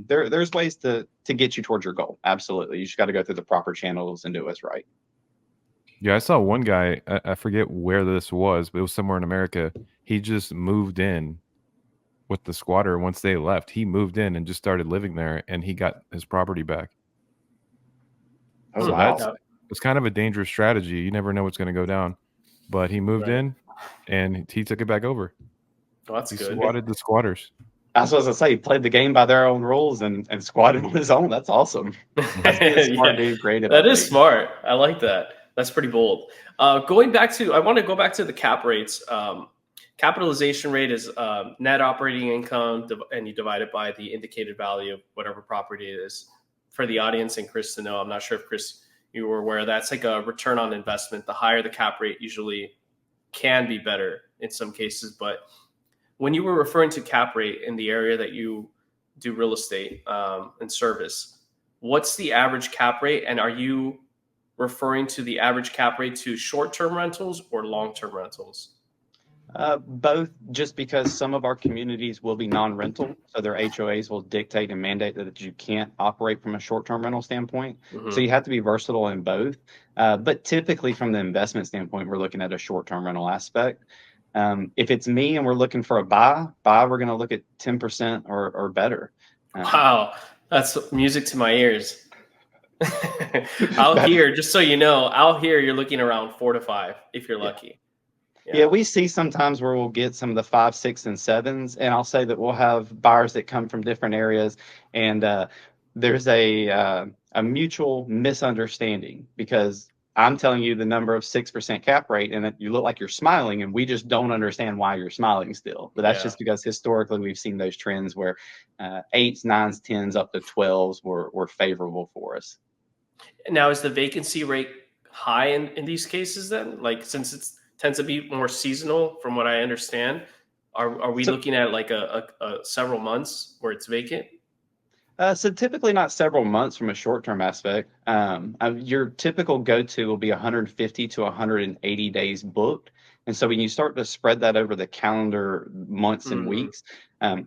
there's ways to get you towards your goal. Absolutely. You just got to go through the proper channels and do what's right. Yeah, I saw one guy, I forget where this was, but it was somewhere in America. He just moved in with the squatter. Once they left, he moved in and just started living there, and he got his property back. Oh, So wow. it's kind of a dangerous strategy. You never know what's going to go down. But he moved in, and he took it back over. Well, that's he good. Swatted the squatters. I was going to say, he played the game by their own rules and squatted on his own. That's awesome. That's being smart, dude. Creative. That is smart. I like that. That's pretty bold. I want to go back to the cap rates. Capitalization rate is net operating income, and you divide it by the indicated value of whatever property it is. For the audience and Chris to know, I'm not sure if Chris, you were aware, that's like a return on investment. The higher the cap rate usually can be better in some cases, but when you were referring to cap rate in the area that you do real estate and service, what's the average cap rate? And are you referring to the average cap rate to short-term rentals or long-term rentals? Both, just because some of our communities will be non-rental, so their HOAs will dictate and mandate that you can't operate from a short-term rental standpoint. So you have to be versatile in both. But typically, from the investment standpoint, we're looking at a short-term rental aspect. If it's me and we're looking for a buy, we're going to look at 10% or better. Wow, that's music to my ears. Out here, just so you know, out here you're looking around 4 to 5 if you're lucky. Yeah, we see sometimes where we'll get some of the 5, 6, and 7s, and I'll say that we'll have buyers that come from different areas, and there's a mutual misunderstanding because I'm telling you the number of 6% cap rate, and you look like you're smiling, and we just don't understand why you're smiling still. But that's just because historically we've seen those trends where 8s, 9s, 10s, up to 12s were favorable for us. Now, is the vacancy rate high in these cases then? Like, since it tends to be more seasonal, from what I understand, are we looking at like a several months where it's vacant? So typically not several months from a short-term aspect. Your typical go-to will be 150 to 180 days booked. And so when you start to spread that over the calendar months and weeks,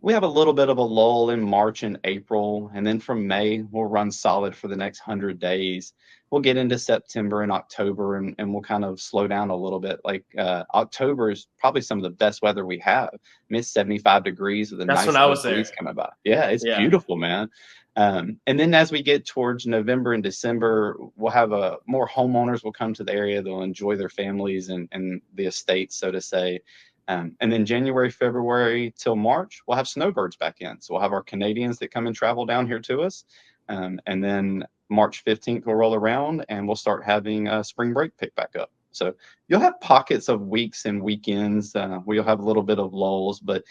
we have a little bit of a lull in March and April. And then from May, we'll run solid for the next 100 days. We'll get into September and October, and we'll kind of slow down a little bit. Like October is probably some of the best weather we have. Miss 75 degrees with a nice breeze coming by. Yeah, it's beautiful, man. And then as we get towards November and December, we'll have more homeowners will come to the area. They'll enjoy their families and the estates, so to say. And then January, February till March, we'll have snowbirds back in. So we'll have our Canadians that come and travel down here to us. And then March 15th will roll around and we'll start having spring break pick back up. So you'll have pockets of weeks and weekends where you'll have a little bit of lulls, but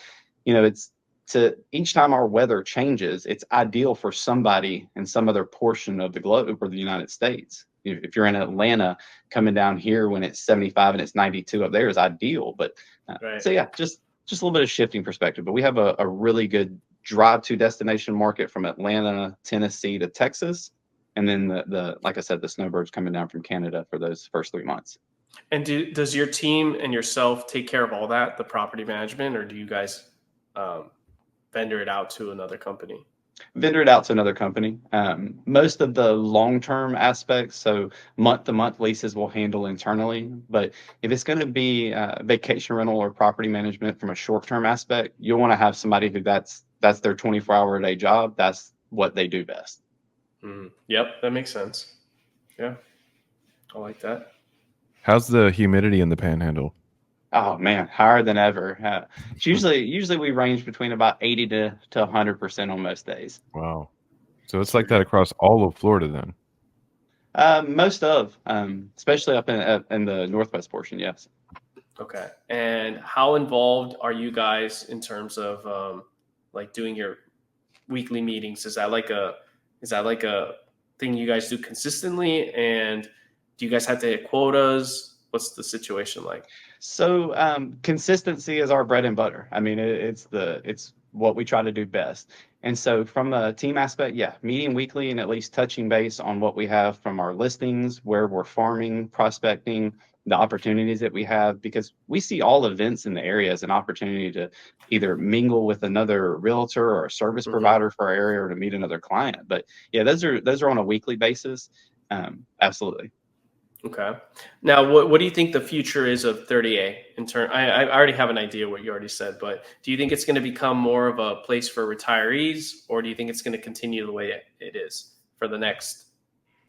each time our weather changes, it's ideal for somebody in some other portion of the globe or the United States. If you're in Atlanta, coming down here when it's 75 and it's 92 up there is ideal. But so yeah, just a little bit of shifting perspective. But we have a really good drive to destination market from Atlanta, Tennessee to Texas. And then like I said, the snowbirds coming down from Canada for those first 3 months. And does your team and yourself take care of all that, the property management, or do you guys vendor it out to another company? Vendor it out to another company. Most of the long-term aspects, so month-to-month leases, we'll handle internally. But if it's going to be vacation rental or property management from a short-term aspect, you'll want to have somebody who that's their 24-hour-a-day job. That's what they do best. Yep, that makes sense. Yeah, I like that. How's the humidity in the Panhandle? Oh man, higher than ever. It's usually we range between about 80 to 100% on most days. Wow. So it's like that across all of Florida then? Most of, especially up in the northwest portion, yes. Okay. And how involved are you guys in terms of like doing your weekly meetings? Is that like a thing you guys do consistently? And do you guys have to hit quotas? What's the situation like? So consistency is our bread and butter. I mean, it's what we try to do best. And so from a team aspect, yeah, meeting weekly and at least touching base on what we have from our listings, where we're farming, prospecting, the opportunities that we have, because we see all events in the area as an opportunity to either mingle with another realtor or a service provider for our area or to meet another client. But yeah, those are on a weekly basis. Absolutely. Okay. Now, what do you think the future is of 30A in turn? I already have an idea what you already said, but do you think it's going to become more of a place for retirees, or do you think it's going to continue the way it is for the next,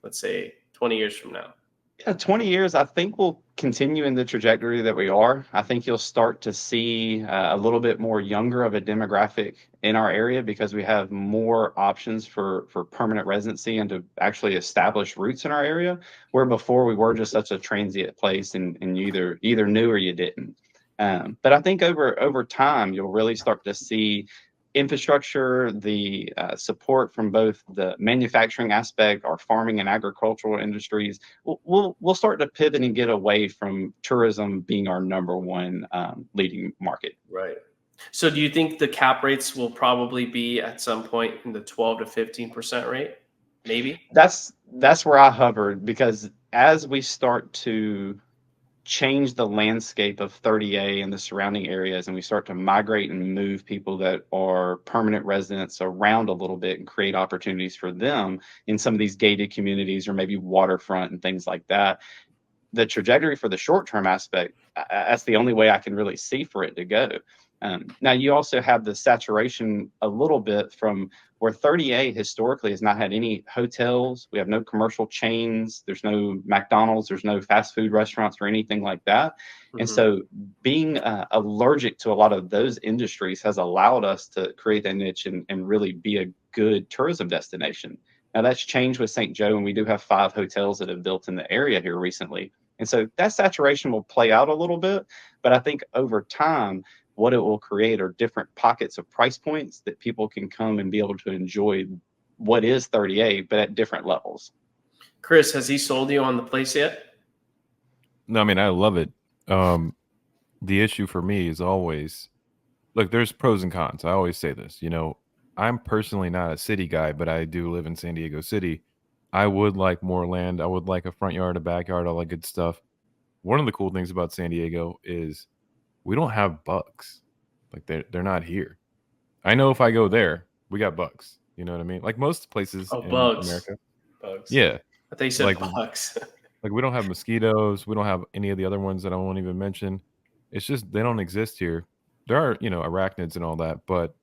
let's say, 20 years from now? Yeah, 20 years, I think we'll continue in the trajectory that we are. I think you'll start to see a little bit more younger of a demographic in our area because we have more options for permanent residency and to actually establish roots in our area, where before we were just such a transient place and you either knew or you didn't. But I think over time, you'll really start to see infrastructure, the support from both the manufacturing aspect, our farming and agricultural industries. We'll start to pivot and get away from tourism being our number one leading market. Right. So do you think the cap rates will probably be at some point in the 12 to 15% rate? Maybe. That's where I hovered, because as we start to change the landscape of 30A and the surrounding areas, and we start to migrate and move people that are permanent residents around a little bit and create opportunities for them in some of these gated communities or maybe waterfront and things like that, the trajectory for the short term aspect, that's the only way I can really see for it to go. Now, you also have the saturation a little bit from where 30A historically has not had any hotels. We have no commercial chains. There's no McDonald's. There's no fast food restaurants or anything like that. And so being allergic to a lot of those industries has allowed us to create a niche and really be a good tourism destination. Now, that's changed with St. Joe, and we do have 5 hotels that have built in the area here recently. And so that saturation will play out a little bit, but I think over time, what it will create are different pockets of price points that people can come and be able to enjoy what is 38, but at different levels. Chris, has he sold you on the place yet? No, I mean, I love it. The issue for me is always, look, there's pros and cons. I always say this, I'm personally not a city guy, but I do live in San Diego City. I would like more land. I would like a front yard, a backyard, all that good stuff. One of the cool things about San Diego is we don't have bugs. Like they're not here. I know if I go there, we got bugs. You know what I mean? Like most places in bugs. America. Bugs. Yeah. I thought you said bugs. Like we don't have mosquitoes. We don't have any of the other ones that I won't even mention. It's just they don't exist here. There are, arachnids and all that, but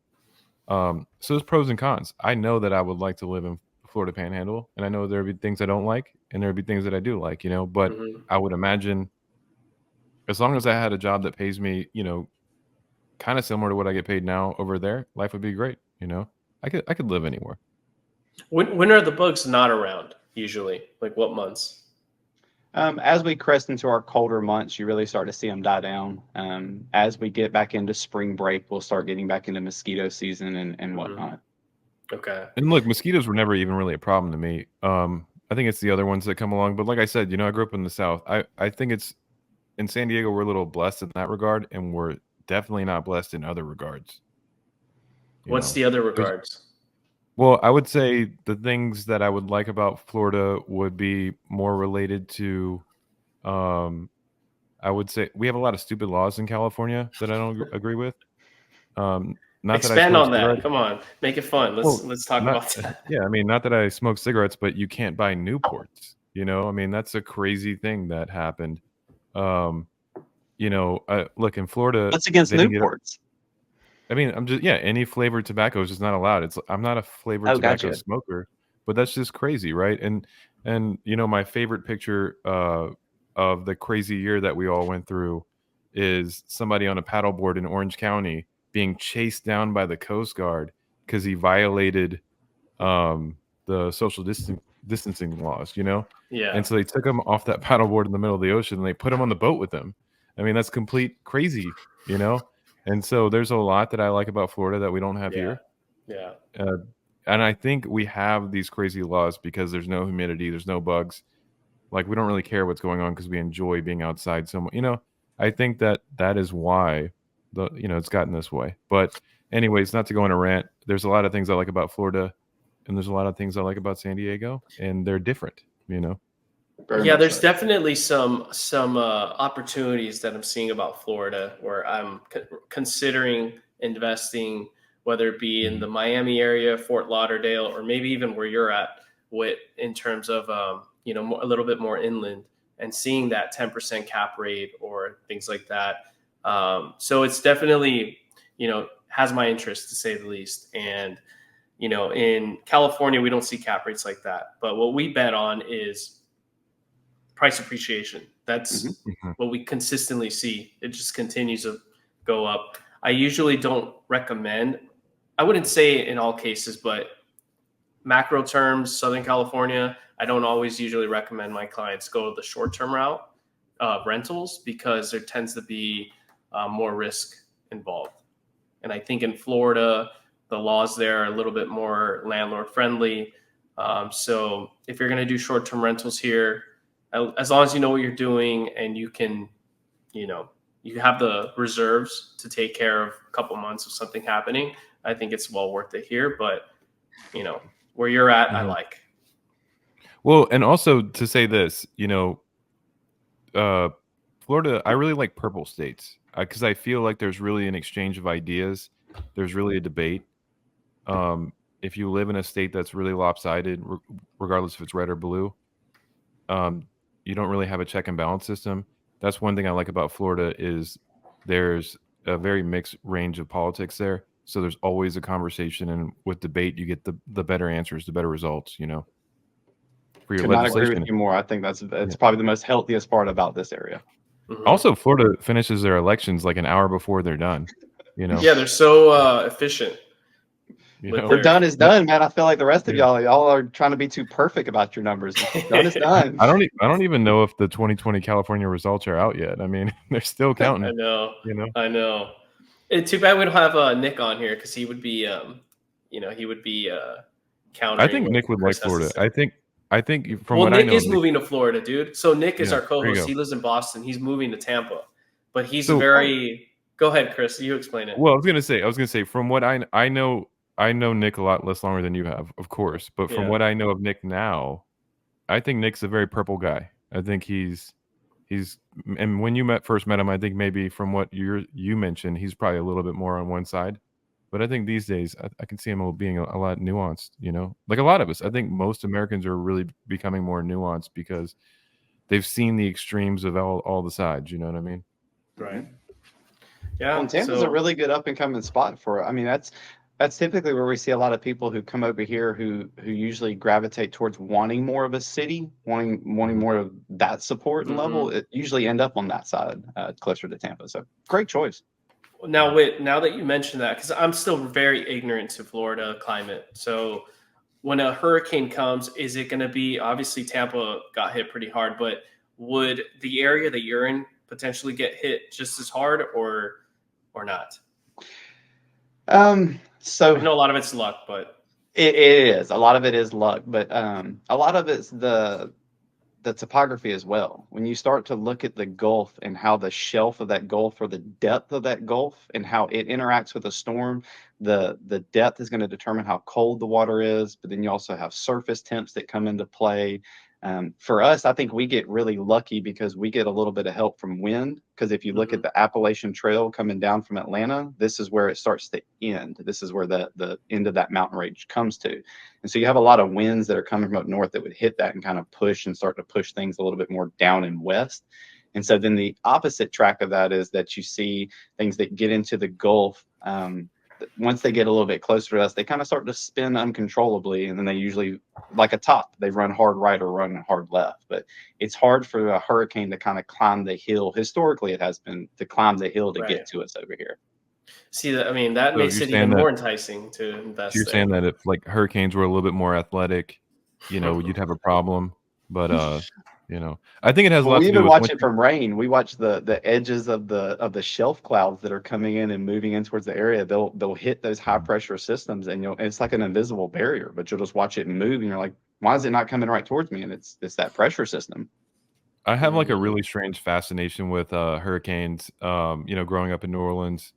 so there's pros and cons. I know that I would like to live in Florida Panhandle, and I know there'd be things I don't like, and there'd be things that I do like, but I would imagine as long as I had a job that pays me, kind of similar to what I get paid now over there, life would be great. I could live anywhere. When are the bugs not around usually? Like what months? As we crest into our colder months, you really start to see them die down. As we get back into spring break, we'll start getting back into mosquito season and whatnot. Okay. And look, mosquitoes were never even really a problem to me. I think it's the other ones that come along. But like I said, I grew up in the South. I think it's in San Diego, we're a little blessed in that regard, and we're definitely not blessed in other regards. What's the other regards? Well, I would say the things that I would like about Florida would be more related to, I would say we have a lot of stupid laws in California that I don't agree with. Not Expand that I on that. cigarettes. Come on, make it fun. Let's talk about that. Yeah, I mean, not that I smoke cigarettes, but you can't buy Newports. I mean, that's a crazy thing that happened. Look, in Florida, what's against Newports? I mean, any flavored tobacco is just not allowed. I'm not a flavored tobacco smoker, but that's just crazy, right? And my favorite picture of the crazy year that we all went through is somebody on a paddleboard in Orange County being chased down by the Coast Guard because he violated the social distancing laws, Yeah. And so they took him off that paddleboard in the middle of the ocean and they put him on the boat with them. I mean, that's complete crazy, And so there's a lot that I like about Florida that we don't have here. Yeah. And I think we have these crazy laws because there's no humidity, there's no bugs. Like we don't really care what's going on because we enjoy being outside so much. I think that is why it's gotten this way. But anyways, not to go on a rant, there's a lot of things I like about Florida and there's a lot of things I like about San Diego, and they're different, Yeah, there's definitely some opportunities that I'm seeing about Florida where I'm considering investing, whether it be in the Miami area, Fort Lauderdale, or maybe even where you're at, Whit, in terms of a little bit more inland, and seeing that 10% cap rate or things like that. So it's definitely has my interest, to say the least. And in California, we don't see cap rates like that, but what we bet on is price appreciation. That's what we consistently see. It just continues to go up. I usually don't recommend, I wouldn't say in all cases, but macro terms, Southern California, I don't always usually recommend my clients go the short-term route of rentals because there tends to be more risk involved. And I think in Florida, the laws there are a little bit more landlord friendly. So if you're going to do short-term rentals here, as long as you know what you're doing and you can, you have the reserves to take care of a couple months of something happening, I think it's well worth it here. But where you're at, I like. Well, and also to say this, Florida, I really like purple states because I feel like there's really an exchange of ideas. There's really a debate. If you live in a state that's really lopsided, regardless if it's red or blue, you don't really have a check and balance system. That's one thing I like about Florida is there's a very mixed range of politics there. So there's always a conversation, and with debate, you get the better answers, the better results, for your Could not legislation. agree with you more. I think that's probably the most healthiest part about this area. Also, Florida finishes their elections like an hour before they're done. Yeah, they're so efficient. They're done is done, man. I feel like the rest of y'all are trying to be too perfect about your numbers. Done is done. I don't even know if the 2020 California results are out yet. I mean, they're still counting. I know. Too bad we don't have Nick on here because he would be, countering. I think Nick would like Florida. I think from what Nick I know, is moving to Florida, dude. So Nick is our there you co-host. go. He lives in Boston. He's moving to Tampa, but he's very. Go ahead, Chris. You explain it. Well, I was gonna say from what I know Nick a lot less longer than you have, of course. But from what I know of Nick now, I think Nick's a very purple guy. I think he's and when you first met him, I think maybe from what you mentioned, he's probably a little bit more on one side. But I think these days I can see him being a lot nuanced, like a lot of us. I think most Americans are really becoming more nuanced because they've seen the extremes of all the sides. You know what I mean? Right. Yeah. Well, Tampa's a really good up and coming spot for it. I mean, that's typically where we see a lot of people who come over here who usually gravitate towards wanting more of a city, wanting more of that support and level. It usually end up on that side, closer to Tampa. So great choice. Now, Whit, now that you mentioned that, because I'm still very ignorant to Florida climate. So when a hurricane comes, is it going to be, obviously Tampa got hit pretty hard, but would the area that you're in potentially get hit just as hard or not? So I know a lot of it's luck, but it is. A lot of it is luck, but a lot of it's the topography as well. When you start to look at the Gulf and how the shelf of that Gulf or the depth of that Gulf and how it interacts with a storm, the depth is going to determine how cold the water is, but then you also have surface temps that come into play. For us, I think we get really lucky because we get a little bit of help from wind. Because if you look at the Appalachian Trail coming down from Atlanta, this is where it starts to end. This is where the end of that mountain range comes to. And so you have a lot of winds that are coming from up north that would hit that and kind of push and start to push things a little bit more down and west. And so then the opposite track of that is that you see things that get into the Gulf. Once they get a little bit closer to us, they kind of start to spin uncontrollably. And then they usually, like a top, they run hard right or run hard left. But it's hard for a hurricane to kind of climb the hill. Historically, it has been to climb the hill to get to us over here. See, that makes it even more enticing to invest. You're saying that if like hurricanes were a little bit more athletic, you'd have a problem. But I think it has a lot to do with. We even watch it from rain. We watch the edges of the shelf clouds that are coming in and moving in towards the area. They'll hit those high pressure systems, and it's like an invisible barrier. But you'll just watch it move, and you're like, why is it not coming right towards me? And it's that pressure system. I have like a really strange fascination with hurricanes. Growing up in New Orleans,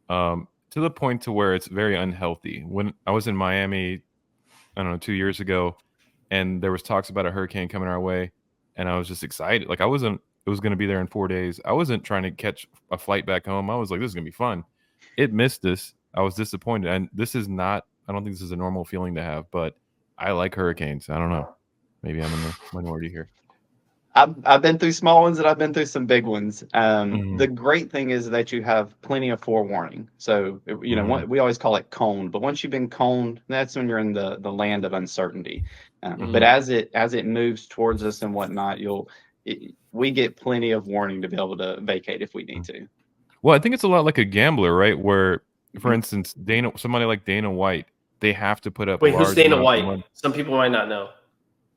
to the point to where it's very unhealthy. When I was in Miami, I don't know, 2 years ago, and there was talks about a hurricane coming our way. And I was just excited. Like it was going to be there in 4 days. I wasn't trying to catch a flight back home. I was like, this is going to be fun. It missed us. I was disappointed. And I don't think this is a normal feeling to have, but I like hurricanes. I don't know. Maybe I'm in the minority here. I've been through small ones and I've been through some big ones. The great thing is that you have plenty of forewarning. So, we always call it coned, but once you've been coned, that's when you're in the land of uncertainty. But as it moves towards us and whatnot, we get plenty of warning to be able to vacate if we need to. Well, I think it's a lot like a gambler, right? Where, for instance, somebody like Dana White, they have to put up. Wait, who's Dana White? Some people might not know.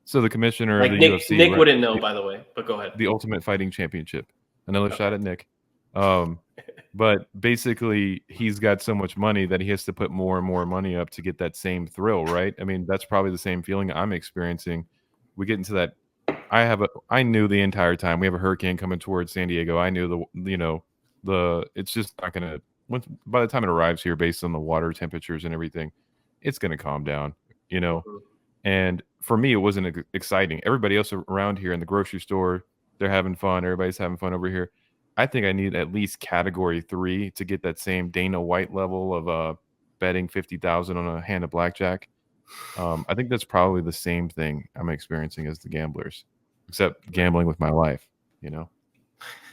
So the commissioner of the UFC. Nick wouldn't know, by the way, but go ahead. The Ultimate Fighting Championship. Another shot at Nick. But basically, he's got so much money that he has to put more and more money up to get that same thrill, right? I mean, that's probably the same feeling I'm experiencing. We get into that. I knew the entire time we have a hurricane coming towards San Diego. I knew it's just not gonna. By the time it arrives here, based on the water temperatures and everything, it's gonna calm down. And for me, it wasn't exciting. Everybody else around here in the grocery store, they're having fun. Everybody's having fun over here. I think I need at least category 3 to get that same Dana White level of betting 50,000 on a hand of blackjack. I think that's probably the same thing I'm experiencing as the gamblers, except gambling with my life.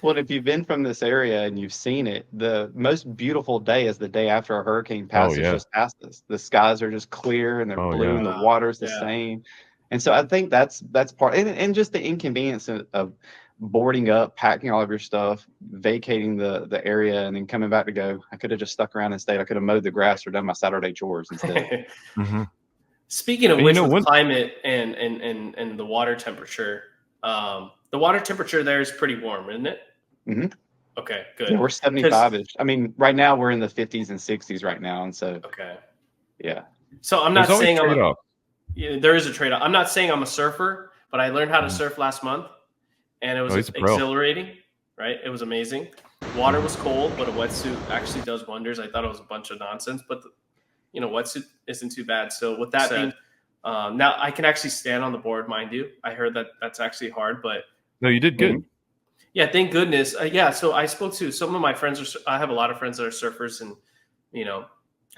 Well, if you've been from this area and you've seen it, the most beautiful day is the day after a hurricane passes just past us. The skies are just clear and they're blue and the water's the same. And so I think that's part, and just the inconvenience of boarding up, packing all of your stuff, vacating the area, and then coming back to go, I could have just stuck around and stayed. I could have mowed the grass or done my Saturday chores instead. Speaking of which, with climate and the water temperature, the water temperature there is pretty warm, isn't it? Mm-hmm. Okay, good. Yeah, we're 75-ish. I mean, right now we're in the 50s and 60s right now, and so yeah. So I'm not saying there is a trade-off. I'm not saying I'm a surfer, but I learned how to surf last month, and it was exhilarating. Right? It was amazing. Water was cold, but a wetsuit actually does wonders. I thought it was a bunch of nonsense, but wetsuit isn't too bad. So with that being, now I can actually stand on the board, mind you. I heard that that's actually hard, but no, you did good. Yeah, thank goodness. So I spoke to some of my friends. I have a lot of friends that are surfers, and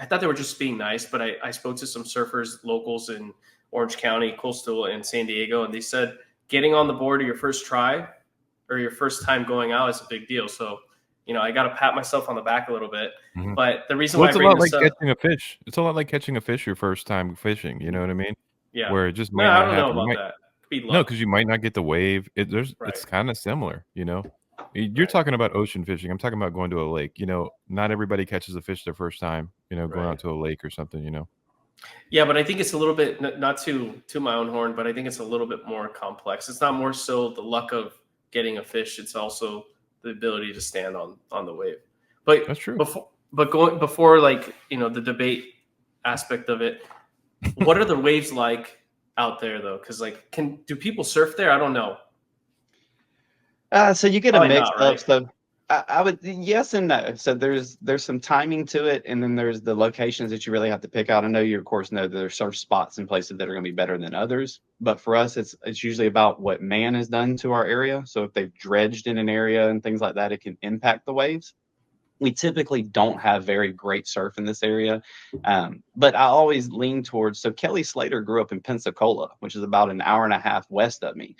I thought they were just being nice. But I spoke to some surfers, locals in Orange County, Coastal, and San Diego, and they said getting on the board your first try or your first time going out is a big deal. So I got to pat myself on the back a little bit. Mm-hmm. But the reason why it's a lot like catching a fish. It's a lot like catching a fish your first time fishing. You know what I mean? Yeah. Where it just might not happen. I don't know about that. No, because you might not get the wave. It's kind of similar, You're talking about ocean fishing. I'm talking about going to a lake. Not everybody catches a fish their first time. Going out to a lake or something. Yeah, but I think it's a little bit, not to my own horn, but I think it's a little bit more complex. It's not more so the luck of getting a fish. It's also the ability to stand on the wave. But that's true. Before the debate aspect of it, what are the waves like out there though? Because do people surf there? I don't know. So you get a mix of stuff. I would yes and no. So there's some timing to it, and then there's the locations that you really have to pick out. I know you of course know that there's surf spots and places that are going to be better than others, but for us it's usually about what man has done to our area. So if they've dredged in an area and things like that, it can impact the waves. We typically don't have very great surf in this area, but I always lean towards. So Kelly Slater grew up in Pensacola, which is about an hour and a half west of me.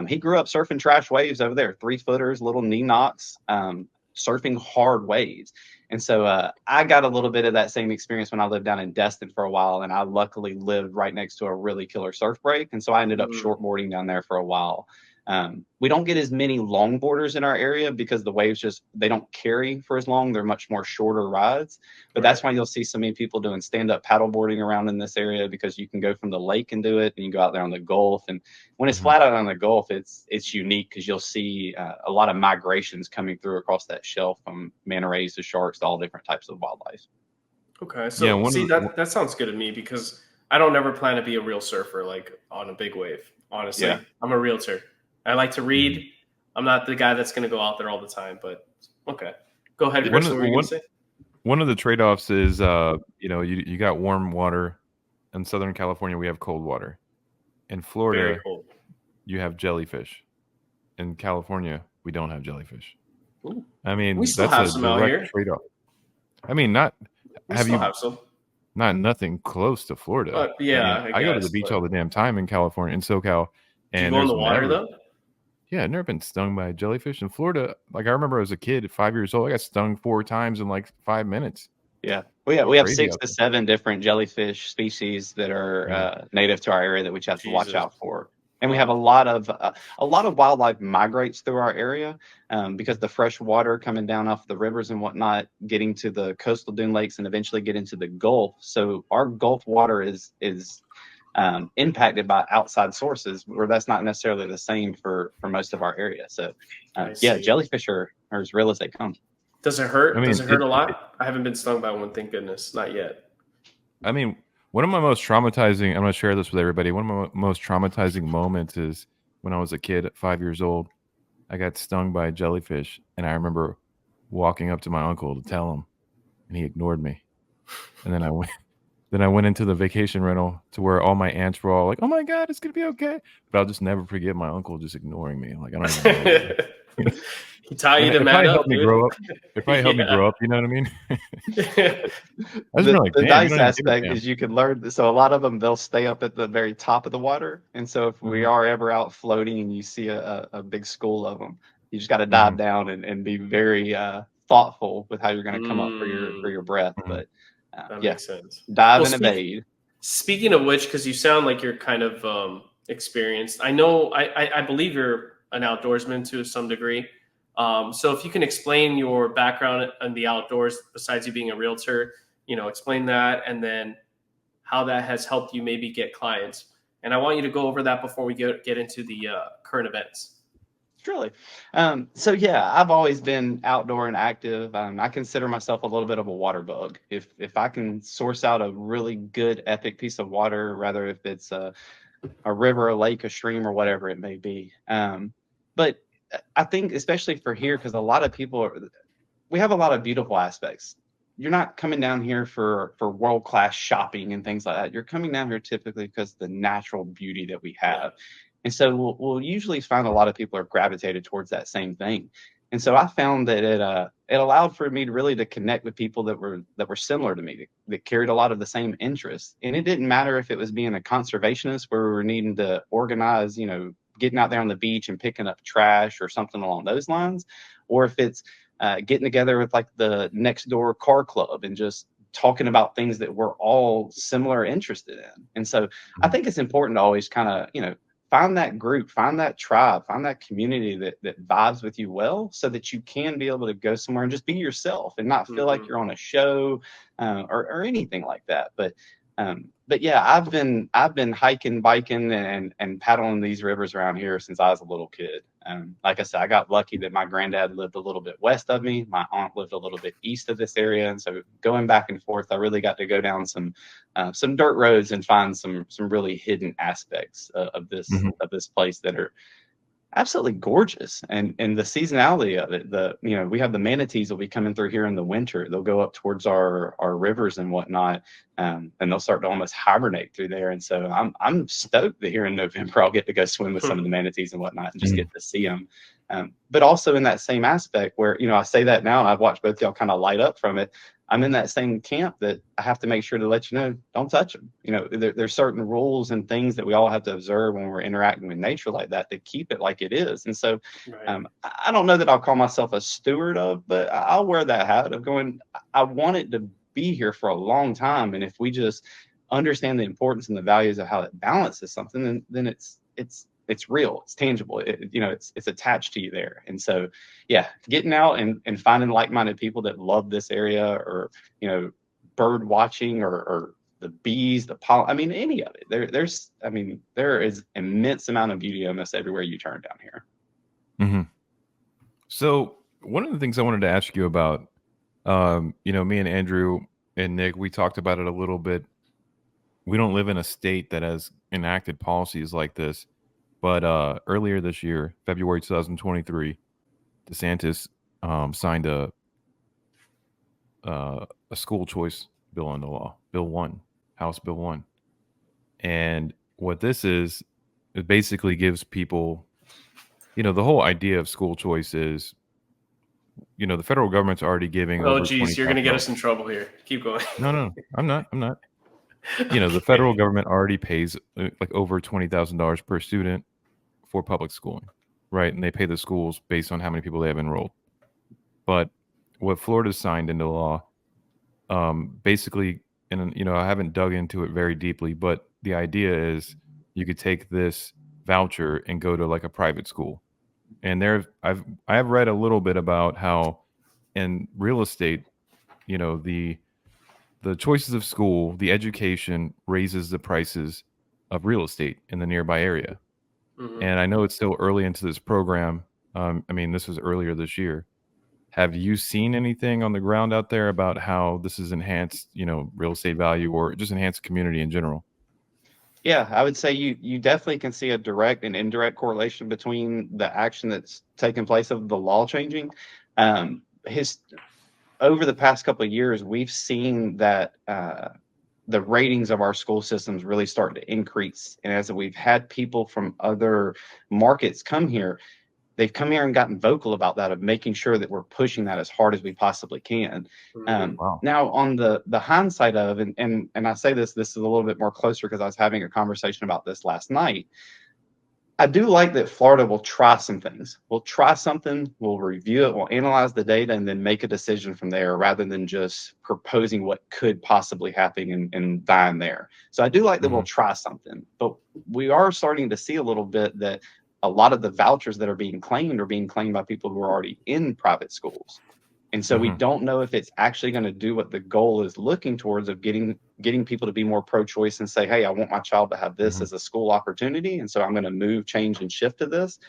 He grew up surfing trash waves over there, 3-footers, little knee knocks, surfing hard waves. And so I got a little bit of that same experience when I lived down in Destin for a while, and I luckily lived right next to a really killer surf break. And so I ended up shortboarding down there for a while. We don't get as many longboarders in our area because the waves they don't carry for as long. They're much more shorter rides, but that's why you'll see so many people doing stand-up paddleboarding around in this area, because you can go from the lake and do it, and you go out there on the Gulf. And when it's flat out on the Gulf, it's unique because you'll see a lot of migrations coming through across that shelf, from manta rays to sharks to all different types of wildlife. Okay, so that sounds good to me, because I don't ever plan to be a real surfer on a big wave. Honestly, I'm a realtor. I like to read. I'm not the guy that's going to go out there all the time, but okay. Go ahead. What were you going to say? One of the trade-offs is, you got warm water. In Southern California, we have cold water. In Florida, you have jellyfish. In California, we don't have jellyfish. Ooh. I mean, we still that's have a some out here. Trade-off. I mean, not we have you have some. Not nothing close to Florida. I go to the beach all the damn time in California, in SoCal. And you go in the water though? Yeah, I've never been stung by a jellyfish in Florida. I remember as a kid at 5 years old, I got stung 4 times in 5 minutes. Yeah. We have 6 to 7 different jellyfish species that are native to our area that we have to watch out for. And we have a lot of wildlife migrates through our area because the fresh water coming down off the rivers and whatnot, getting to the coastal dune lakes and eventually get into the Gulf. So our Gulf water is impacted by outside sources, where that's not necessarily the same for most of our area. So jellyfish are as real as they come. Does it hurt? Does it hurt a lot? I haven't been stung by one, thank goodness. Not yet. I mean, one of my most traumatizing, I'm going to share this with everybody. One of my most traumatizing moments is when I was a kid at 5 years old. I got stung by a jellyfish, and I remember walking up to my uncle to tell him, and he ignored me. And then I went into the vacation rental to where all my aunts were all like, "Oh my God, it's gonna be okay." But I'll just never forget my uncle just ignoring me. Like, I don't even know. He taught you to It man probably up, helped me dude. grow up. It probably helped me grow up. You know what I mean? I was like, The damn, you nice don't even give a aspect damn. is you can learn. So a lot of them, they'll stay up at the very top of the water. And so if we are ever out floating and you see a big school of them, you just got to dive down and be very thoughtful with how you're going to come up for your breath. But That yeah, makes sense. dive Well, and evade. speaking of which, because you sound like you're kind of experienced, I know I believe you're an outdoorsman to some degree. So if you can explain your background in the outdoors, besides you being a realtor, explain that, and then how that has helped you maybe get clients. And I want you to go over that before we get into the current events. Truly. So yeah, I've always been outdoor and active. I consider myself a little bit of a water bug. If I can source out a really good epic piece of water, rather if it's a river, a lake, a stream, or whatever it may be. But I think especially for here, because a lot of people we have a lot of beautiful aspects. You're not coming down here for world-class shopping and things like that. You're coming down here typically because the natural beauty that we have. And so we'll usually find a lot of people are gravitated towards that same thing. And so I found that it allowed for me to really to connect with people that were similar to me, that carried a lot of the same interests. And it didn't matter if it was being a conservationist where we were needing to organize, getting out there on the beach and picking up trash or something along those lines, or if it's getting together with like the next door car club and just talking about things that we're all similar interested in. And so I think it's important to always kind of, find that group, find that tribe, find that community that vibes with you well, so that you can be able to go somewhere and just be yourself and not feel like you're on a show or anything like that. But yeah, I've been hiking, biking, and paddling these rivers around here since I was a little kid. Like I said, I got lucky that my granddad lived a little bit west of me. My aunt lived a little bit east of this area, and so going back and forth, I really got to go down some dirt roads and find some really hidden aspects of this place that are absolutely gorgeous. And the seasonality of it, we have the manatees will be coming through here in the winter. They'll go up towards our rivers and whatnot, and they'll start to almost hibernate through there. And so I'm stoked that here in November I'll get to go swim with some of the manatees and whatnot and just get to see them. But also in that same aspect where, I say that now and I've watched both y'all kind of light up from it. I'm in that same camp that I have to make sure to let you know, don't touch them. There's certain rules and things that we all have to observe when we're interacting with nature like that to keep it like it is. And so I don't know that I'll call myself a steward of, but I'll wear that hat of going, I want it to be here for a long time. And if we just understand the importance and the values of how it balances something, then it's real, it's tangible, it's attached to you there. And so, yeah, getting out and finding like-minded people that love this area, or, bird watching or the bees, the pollen, I mean, any of it, there is immense amount of beauty almost everywhere you turn down here. Mm-hmm. So one of the things I wanted to ask you about, me and Andrew and Nick, we talked about it a little bit. We don't live in a state that has enacted policies like this. But earlier this year, February 2023, DeSantis signed a school choice bill into law, Bill 1, House Bill 1. And what this is, it basically gives people, the whole idea of school choice is, the federal government's already giving Oh, over geez, you're going to get us in $20,000. trouble here. Keep going. No, I'm not. The federal government already pays like over $20,000 per student for public schooling, right? And they pay the schools based on how many people they have enrolled. But what Florida signed into law, basically, and I haven't dug into it very deeply, but the idea is you could take this voucher and go to like a private school. And I have read a little bit about how in real estate, the choices of school, the education raises the prices of real estate in the nearby area. And I know it's still early into this program. This was earlier this year. Have you seen anything on the ground out there about how this has enhanced, real estate value or just enhanced community in general? Yeah, I would say you definitely can see a direct and indirect correlation between the action that's taking place of the law changing. over the past couple of years, we've seen that the ratings of our school systems really start to increase. And as we've had people from other markets come here, they've come here and gotten vocal about that, of making sure that we're pushing that as hard as we possibly can. Wow. Now, on the hindsight of, and I say this is a little bit more closer because I was having a conversation about this last night. I do like that Florida will try some things. We'll try something, we'll review it, we'll analyze the data, and then make a decision from there rather than just proposing what could possibly happen and dying there. So I do like that we'll try something, but we are starting to see a little bit that a lot of the vouchers that are being claimed by people who are already in private schools. And so we don't know if it's actually going to do what the goal is looking towards, of getting people to be more pro-choice and say, hey, I want my child to have this as a school opportunity. And so I'm going to move, change, and shift to this.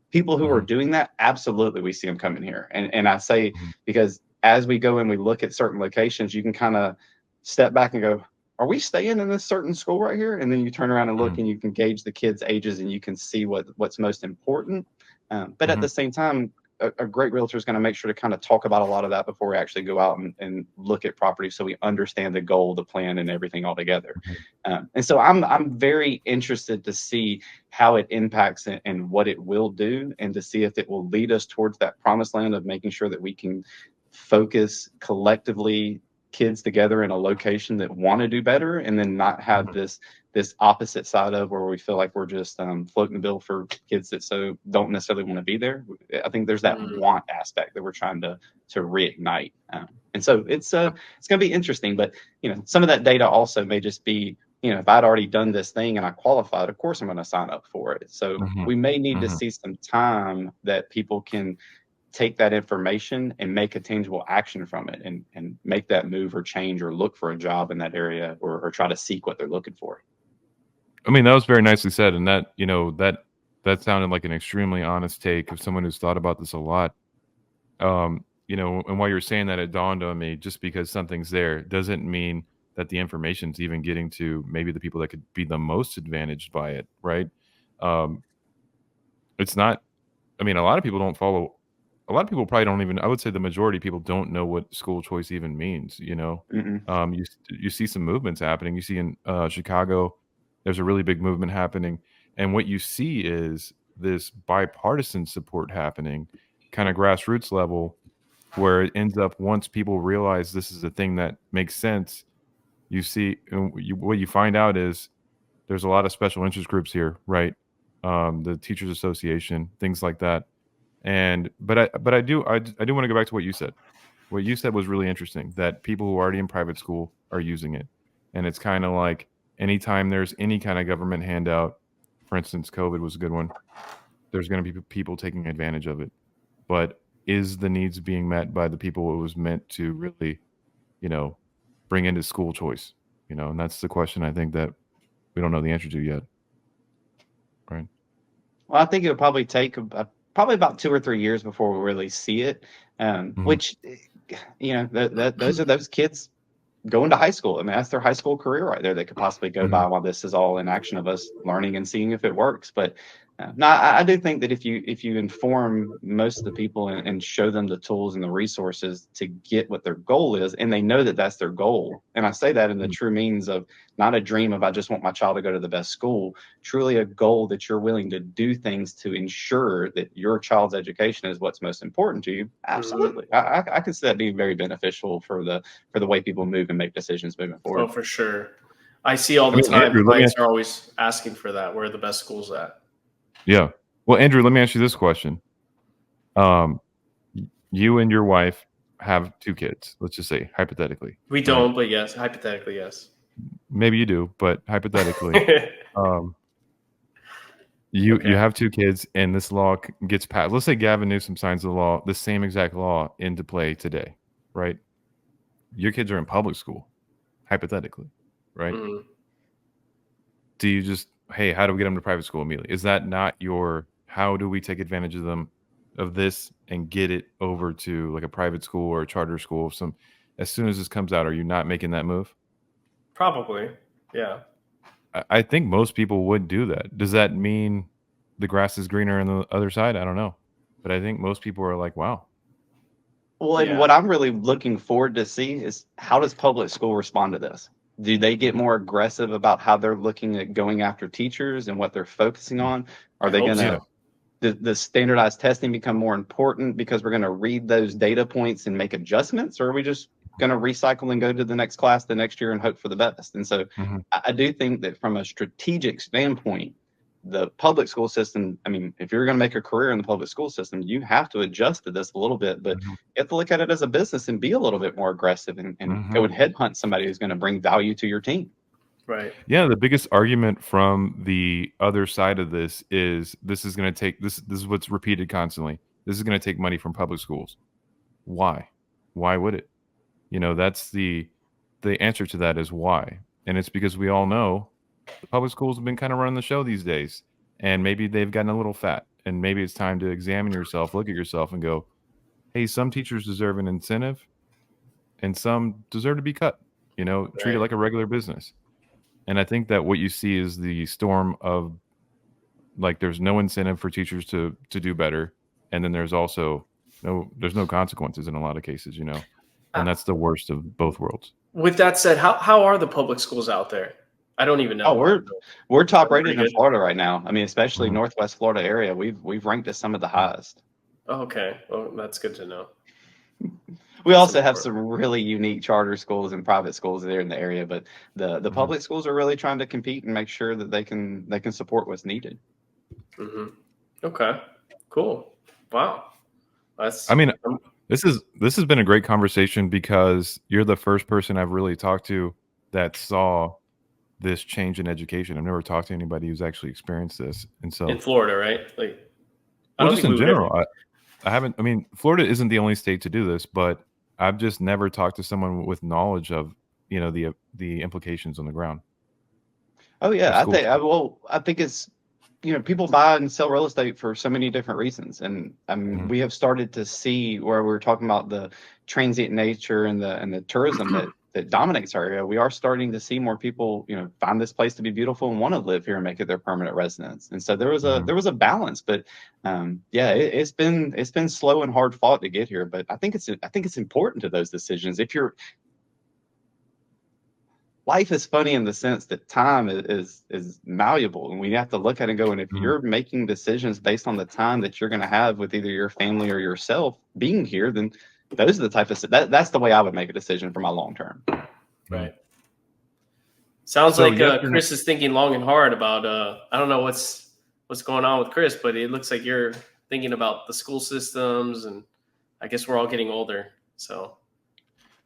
People who are doing that, absolutely, we see them coming here. And I say, because as we go and we look at certain locations, you can kind of step back and go, are we staying in this certain school right here? And then you turn around and look and you can gauge the kids' ages and you can see what's most important. But at the same time, a great realtor is going to make sure to kind of talk about a lot of that before we actually go out and look at property, so we understand the goal, the plan, and everything all together. And so I'm very interested to see how it impacts and what it will do, and to see if it will lead us towards that promised land of making sure that we can focus collectively kids together in a location that want to do better, and then not have this opposite side of where we feel like we're just floating the bill for kids that don't necessarily want to be there. I think there's that want aspect that we're trying to reignite. And so it's going to be interesting, but some of that data also may just be, if I'd already done this thing and I qualified, of course I'm going to sign up for it. So we may need to see some time that people can take that information and make a tangible action from it, and make that move or change or look for a job in that area, or try to seek what they're looking for. I mean, that was very nicely said. And that, that sounded like an extremely honest take of someone who's thought about this a lot. And while you're saying that, it dawned on me, just because something's there doesn't mean that the information's even getting to maybe the people that could be the most advantaged by it. Right. It's not, I mean, a lot of people probably don't even, I would say the majority of people don't know what school choice even means. You see some movements happening. You see in Chicago, there's a really big movement happening. And what you see is this bipartisan support happening, kind of grassroots level, where it ends up, once people realize this is a thing that makes sense, you see, what you find out is there's a lot of special interest groups here, right? The Teachers Association, things like that. But I do want to go back to what you said. What you said was really interesting, that people who are already in private school are using it. And it's kind of like, anytime there's any kind of government handout, for instance, COVID was a good one, there's going to be people taking advantage of it. But is the needs being met by the people it was meant to really, bring into school choice? And that's the question I think that we don't know the answer to yet. Right. Well, I think it'll probably take probably about 2 or 3 years before we really see it. Which, those are those kids going to high school. I mean, that's their high school career right there. They could possibly go by while this is all in action of us learning and seeing if it works. But no, I do think that if you inform most of the people and show them the tools and the resources to get what their goal is, and they know that that's their goal, and I say that in the true means of not a dream of I just want my child to go to the best school, truly a goal that you're willing to do things to ensure that your child's education is what's most important to you. Absolutely. I could see that being very beneficial for the way people move and make decisions moving forward. Oh, for sure. I see all the time, Andrew, clients are always asking for that. Where are the best schools at? Yeah. Well, Andrew, let me ask you this question. You and your wife have 2 kids, let's just say, hypothetically. We don't, but yes, hypothetically, yes. Maybe you do, but hypothetically, you have 2 kids, and this law gets passed. Let's say Gavin Newsom signs the same exact law into play today, right? Your kids are in public school, hypothetically, right? Do you just, hey, how do we get them to private school immediately? Is that not how do we take advantage of this and get it over to like a private school or a charter school? As soon as this comes out, are you not making that move? Probably, yeah. I think most people would do that. Does that mean the grass is greener on the other side? I don't know. But I think most people are like, wow, Well, and what I'm really looking forward to see is how does public school respond to this? Do they get more aggressive about how they're looking at going after teachers and what they're focusing on? Are they going to the standardized testing become more important because we're going to read those data points and make adjustments, or are we just going to recycle and go to the next class the next year and hope for the best? And so I do think that from a strategic standpoint, the public school system, I mean, if you're going to make a career in the public school system, you have to adjust to this a little bit, but you have to look at it as a business and be a little bit more aggressive and go and headhunt somebody who's going to bring value to your team. Right. Yeah, the biggest argument from the other side of this is is going to take this is what's repeated constantly. This is going to take money from public schools. Why? Why would it? That's the answer to that is why. And it's because we all know the public schools have been kind of running the show these days, and maybe they've gotten a little fat, and maybe it's time to examine yourself, look at yourself and go, hey, some teachers deserve an incentive and some deserve to be cut, treat it like a regular business. And I think that what you see is the storm of, like, there's no incentive for teachers to do better. And then there's also there's no consequences in a lot of cases, and that's the worst of both worlds. With that said, how are the public schools out there? I don't even know. Oh, we're top rated in Florida right now. I mean, especially Northwest Florida area. We've ranked as some of the highest. Oh, okay. Well, that's good to know. We also have some really unique charter schools and private schools there in the area, but the public schools are really trying to compete and make sure that they can support what's needed. Okay, cool. Wow. This has been a great conversation because you're the first person I've really talked to that saw this change in education. I've never talked to anybody who's actually experienced this. And so in Florida, right? Like, just in general, I haven't. I mean, Florida isn't the only state to do this, but I've just never talked to someone with knowledge of the implications on the ground. Oh yeah, I think it's people buy and sell real estate for so many different reasons, and we have started to see where we're talking about the transient nature and the tourism that dominates our area. We are starting to see more people find this place to be beautiful and want to live here and make it their permanent residence. And so there was a balance, but it's been slow and hard fought to get here. But I think it's important to those decisions. Life is funny in the sense that time is malleable, and we have to look at it and go, and if you're making decisions based on the time that you're going to have with either your family or yourself being here, then those are the type of that's the way I would make a decision for my long term. Right. Sounds like Chris is thinking long and hard about I don't know what's going on with Chris, but it looks like you're thinking about the school systems, and I guess we're all getting older, so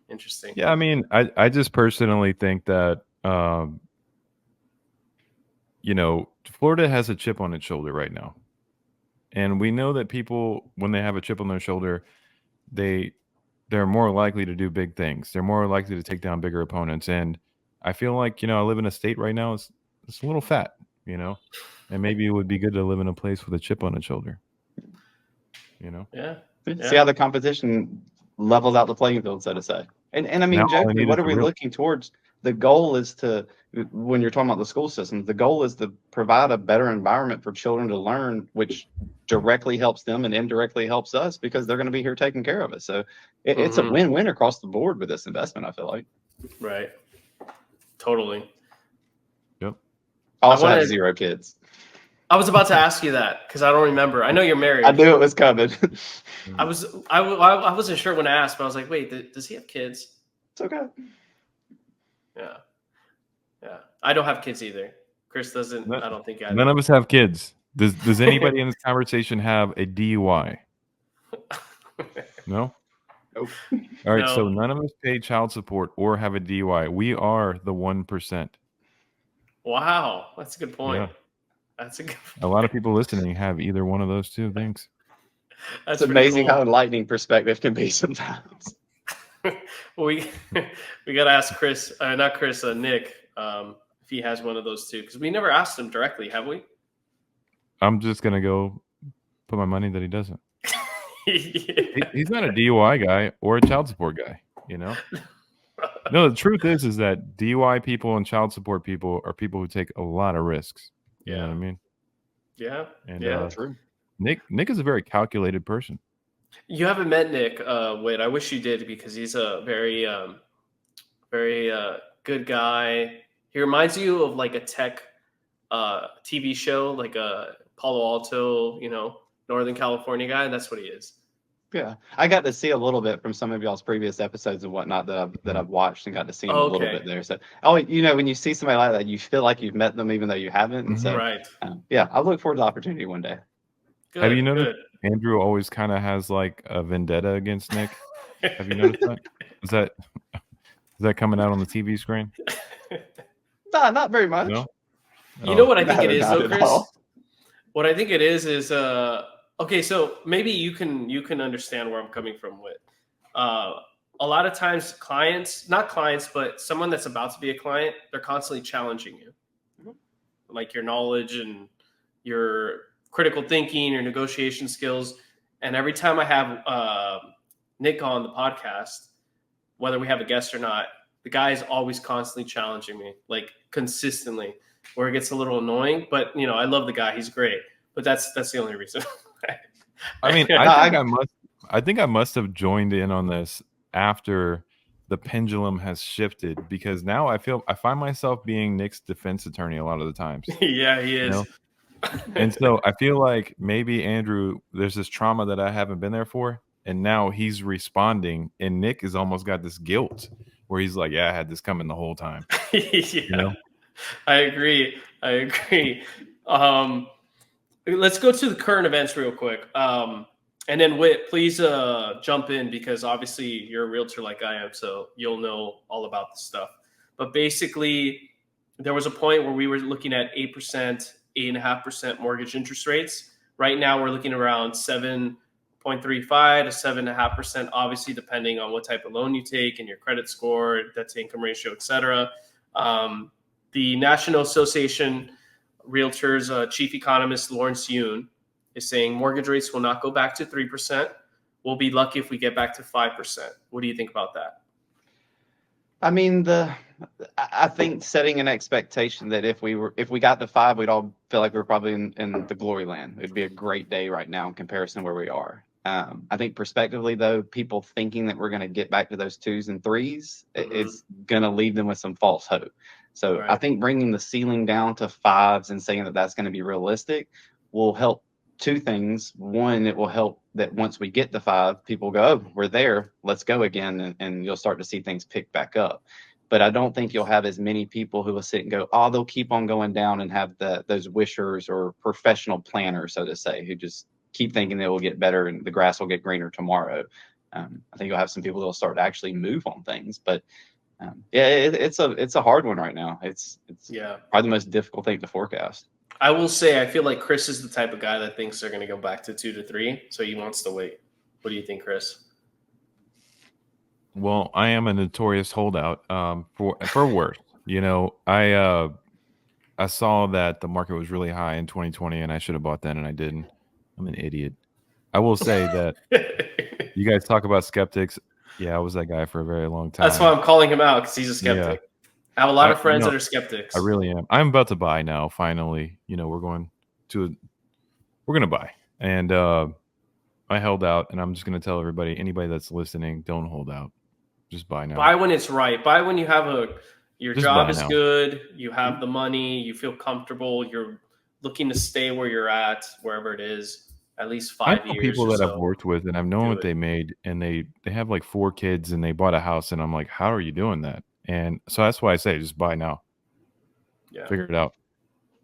interesting. Yeah, I mean, I just personally think that Florida has a chip on its shoulder right now, and we know that people, when they have a chip on their shoulder, they're more likely to do big things. They're more likely to take down bigger opponents. And I feel like I live in a state right now it's a little fat, and maybe it would be good to live in a place with a chip on its shoulder. Yeah. See how the competition levels out the playing field, so to say. And I mean, jokingly, what are we looking towards? The goal is to, when you're talking about the school system, the goal is to provide a better environment for children to learn, which directly helps them and indirectly helps us because they're going to be here taking care of us. So it's a win-win across the board with this investment, I feel like. Right. Totally. Yep. I also have 0 kids. I was about to ask you that because I don't remember. I know you're married. I knew it was coming. I wasn't sure when I asked, but I was like, wait, does he have kids? It's okay. Yeah. I don't have kids either. Chris doesn't. I don't think. None of us have kids. Does anybody in this conversation have a DUI? No. Nope. All right. No. So none of us pay child support or have a DUI. We are the 1%. Wow, that's a good point. Yeah. A lot of people listening have either one of those two things. It's amazing how enlightening perspective can be sometimes. Well, we got to ask Chris, not Chris, Nick, if he has one of those two, because we never asked him directly, have we? I'm just gonna go put my money that he doesn't. He's not a DUI guy or a child support guy, No, the truth is that DUI people and child support people are people who take a lot of risks. You know what I mean? Yeah. And true. Nick is a very calculated person. You haven't met Nick Whit. I wish you did, because he's a very very good guy. He reminds you of like a tech TV show, like a Palo Alto, Northern California guy. That's what he is. Yeah, I got to see a little bit from some of y'all's previous episodes and whatnot that I've watched, and got to see him a little bit there. So, when you see somebody like that, you feel like you've met them even though you haven't. And so, right. Yeah, I look forward to the opportunity one day. Good, have you noticed Andrew always kind of has like a vendetta against Nick? Have you noticed that? Is that coming out on the TV screen? Nah, not very much. No? You know what I think it is, though, Chris? All. What I think it is okay, so maybe you can understand where I'm coming from with. A lot of times not clients, but someone that's about to be a client, they're constantly challenging you. Mm-hmm. Like your knowledge and your critical thinking, your negotiation skills. And every time I have Nick on the podcast, whether we have a guest or not, the guy is always constantly challenging me, like consistently, where it gets a little annoying. But I love the guy; he's great. But that's the only reason. I mean, I think I must have joined in on this after the pendulum has shifted, because now I find myself being Nick's defense attorney a lot of the times. Yeah, he is. And so I feel like maybe Andrew, there's this trauma that I haven't been there for, and now he's responding, and Nick has almost got this guilt where he's like, yeah, I had this coming the whole time. Yeah. I agree. Let's go to the current events real quick. And then Whit, please jump in, because obviously you're a realtor like I am, so you'll know all about this stuff. But basically, there was a point where we were looking at 8%, 8.5% mortgage interest rates. Right now, we're looking around 7.35 to 7.5%, obviously depending on what type of loan you take and your credit score, debt to income ratio, et cetera. The National Association Realtors chief economist Lawrence Yoon is saying mortgage rates will not go back to 3%. We'll be lucky if we get back to 5%. What do you think about that? I mean, I think setting an expectation that if we got to 5, we'd all feel like we're probably in the glory land. It'd be a great day right now in comparison to where we are. I think prospectively, though, people thinking that we're going to get back to those 2s and 3s is going to leave them with some false hope. So I think bringing the ceiling down to 5s and saying that that's going to be realistic will help two things. One, it will help that once we get to 5, people go, oh, we're there, let's go again, and you'll start to see things pick back up. But I don't think you'll have as many people who will sit and go, oh, they'll keep on going down, and have those wishers or professional planners, so to say, who just keep thinking it will get better and the grass will get greener tomorrow. I think you'll have some people that will start to actually move on things. But it's a hard one right now. It's probably the most difficult thing to forecast. I will say, I feel like Chris is the type of guy that thinks they're going to go back to 2 to 3, so he wants to wait. What do you think, Chris? Well, I am a notorious holdout for worse. I saw that the market was really high in 2020, and I should have bought then, and I didn't. I'm an idiot. I will say that you guys talk about skeptics. Yeah, I was that guy for a very long time. That's why I'm calling him out, because he's a skeptic. Yeah. I have a lot of friends that are skeptics. I really am. I'm about to buy now. Finally, we're going to buy, and I held out, and I'm just going to tell anybody that's listening, don't hold out. Just buy now. Buy when it's right. Buy when you have your just job is good. You have the money. You feel comfortable. You're looking to stay where you're at, wherever it is, at least 5 years. People that I've worked with, and I've known what they made, and they have like 4 kids, and they bought a house, and I'm like, how are you doing that? And so that's why I say just buy now. Yeah. Figure it out.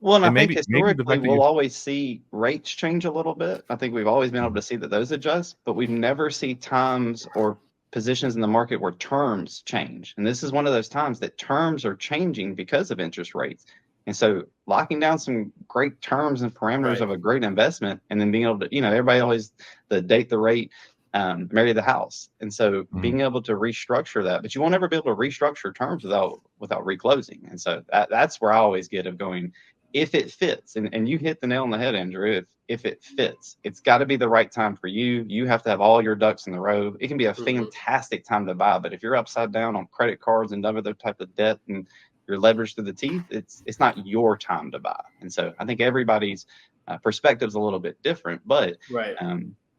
Well, and I think historically we'll always see rates change a little bit. I think we've always been able to see that those adjust, but we've never seen times or positions in the market where terms change. And this is one of those times that terms are changing because of interest rates. And so locking down some great terms and parameters of a great investment, and then being able to, everybody always the date the rate, marry the house. And so being able to restructure that, but you won't ever be able to restructure terms without reclosing. And so that's where I always get of going, if it fits, and you hit the nail on the head, Andrew, if it fits, it's got to be the right time for you. You have to have all your ducks in the row. It can be a fantastic time to buy, but if you're upside down on credit cards and other type of debt and you're leveraged to the teeth, it's not your time to buy. And so I think everybody's perspective is a little bit different, but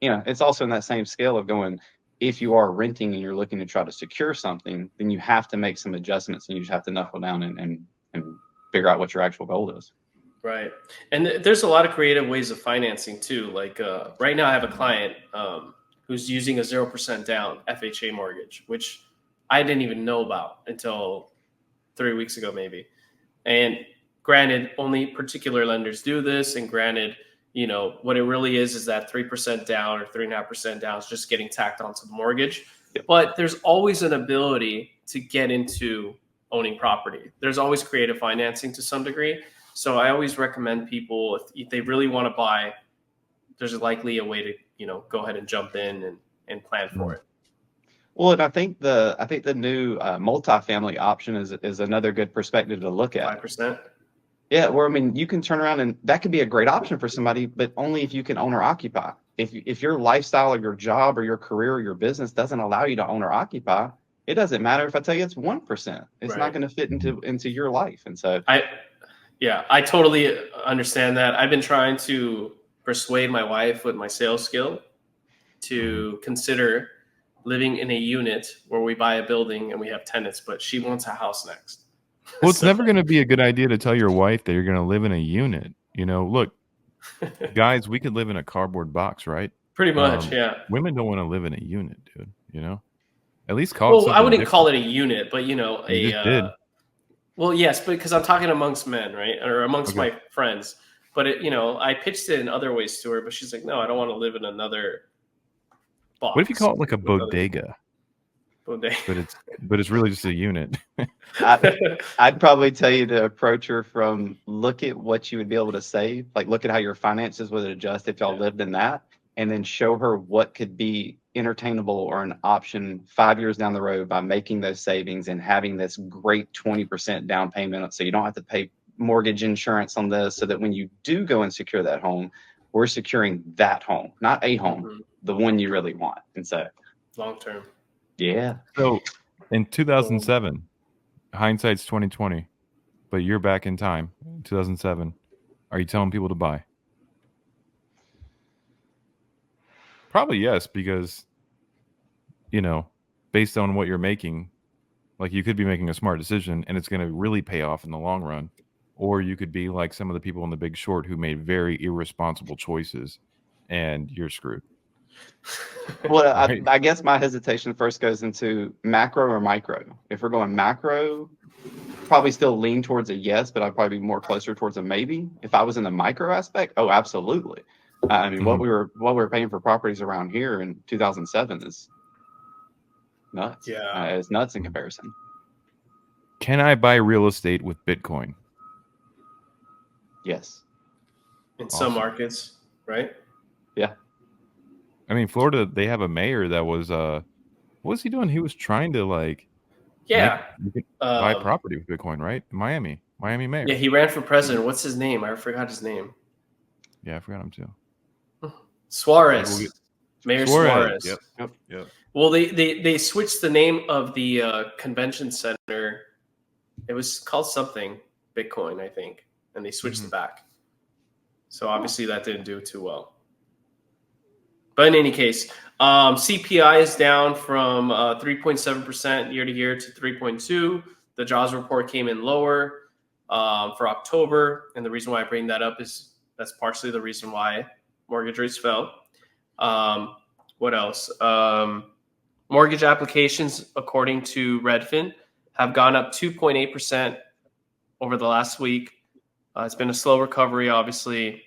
it's also in that same scale of going, if you are renting and you're looking to try to secure something, then you have to make some adjustments and you just have to knuckle down and figure out what your actual goal is. Right. And there's a lot of creative ways of financing too. Like right now I have a client who's using a 0% down FHA mortgage, which I didn't even know about until 3 weeks ago, maybe. And granted, only particular lenders do this. And granted, what it really is that 3% down or 3.5% down is just getting tacked onto the mortgage. Yep. But there's always an ability to get into owning property. There's always creative financing to some degree. So I always recommend people, if they really want to buy, there's likely a way to, go ahead and jump in and plan for it. Well, and I think the new multifamily option is another good perspective to look at. 5%. Yeah, where you can turn around and that could be a great option for somebody, but only if you can own or occupy. If your lifestyle or your job or your career or your business doesn't allow you to own or occupy, it doesn't matter if I tell you it's 1%. It's Right. not going to fit into your life, and so I totally understand that. I've been trying to persuade my wife with my sales skill to consider living in a unit where we buy a building and we have tenants, but she wants a house next. Well, it's never going to be a good idea to tell your wife that you're going to live in a unit. Look, guys, we could live in a cardboard box, right? Pretty much, yeah. Women don't want to live in a unit, dude. At least call it something I wouldn't different. call it a unit, but You just did. Well, yes, because I'm talking amongst men, right, or amongst my friends. But I pitched it in other ways to her, but she's like, "No, I don't want to live in another box." What if you call it like a bodega? But it's really just a unit. I'd probably tell you to approach her from look at what you would be able to save, like look at how your finances would adjust if y'all lived in that, and then show her what could be entertainable or an option 5 years down the road by making those savings and having this great 20% down payment, so you don't have to pay mortgage insurance on this, so that when you do go and secure that home, we're securing that home, not a home, the one you really want. And so long term. Yeah. So in 2007, hindsight's 2020, but you're back in time. 2007, are you telling people to buy? Probably yes, because based on what you're making, like you could be making a smart decision and it's going to really pay off in the long run, or you could be like some of the people in The Big Short who made very irresponsible choices, and you're screwed. Well, right? I guess my hesitation first goes into macro or micro. If we're going macro, probably still lean towards a yes, but I'd probably be more closer towards a maybe. If I was in the micro aspect, oh, absolutely. I mean, what we were paying for properties around here in 2007 is nuts. Yeah, it's nuts in comparison. Can I buy real estate with Bitcoin? Yes. In some markets, right? Yeah. I mean, Florida, they have a mayor that was what was he doing? He was trying to buy property with Bitcoin, right? Miami mayor. Yeah, he ran for president. What's his name? I forgot his name. Yeah, I forgot him too. Suarez. Mayor Suarez. Yep. Well, they switched the name of the convention center. It was called something Bitcoin, I think, and they switched it back. So obviously that didn't do too well. But in any case, CPI is down from 3.7% year to year to 3.2%. The jobs report came in lower for October. And the reason why I bring that up is that's partially the reason why mortgage rates fell. What else? Mortgage applications, according to Redfin, have gone up 2.8% over the last week. It's been a slow recovery, obviously.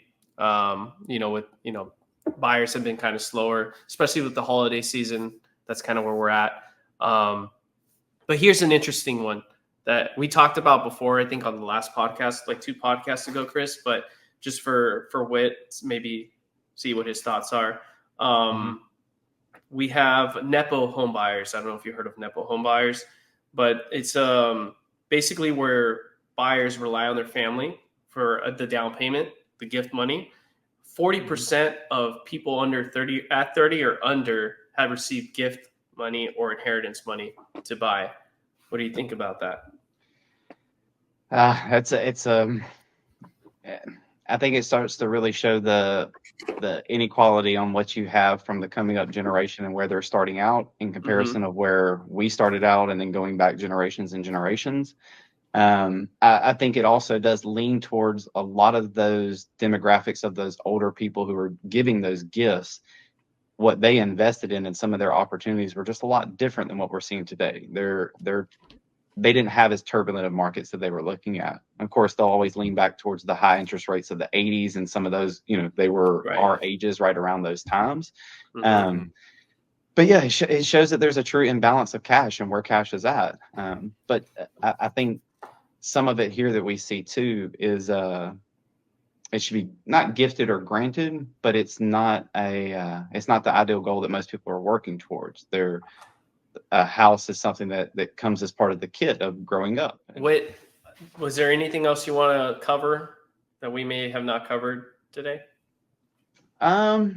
Buyers have been kind of slower, especially with the holiday season. That's kind of where we're at. But here's an interesting one that we talked about before, I think on the last podcast, like 2 podcasts ago, Chris, but just for Whit, maybe see what his thoughts are. We have Nepo home buyers. I don't know if you heard of Nepo home buyers, but it's basically where buyers rely on their family for the down payment, the gift money. 40% of people at 30 or under have received gift money or inheritance money to buy. What do you think about that? I think it starts to really show the inequality on what you have from the coming up generation and where they're starting out in comparison of where we started out and then going back generations and generations. I think it also does lean towards a lot of those demographics of those older people who are giving those gifts. What they invested in and some of their opportunities were just a lot different than what we're seeing today. They didn't have as turbulent of markets that they were looking at. Of course, they'll always lean back towards the high interest rates of the 80s and some of those, they were our ages right around those times. But yeah, it shows that there's a true imbalance of cash and where cash is at. But I think some of it here that we see too is it should be not gifted or granted, but it's not the ideal goal that most people are working towards. A house is something that comes as part of the kit of growing up. Wait, was there anything else you want to cover that we may have not covered today? No,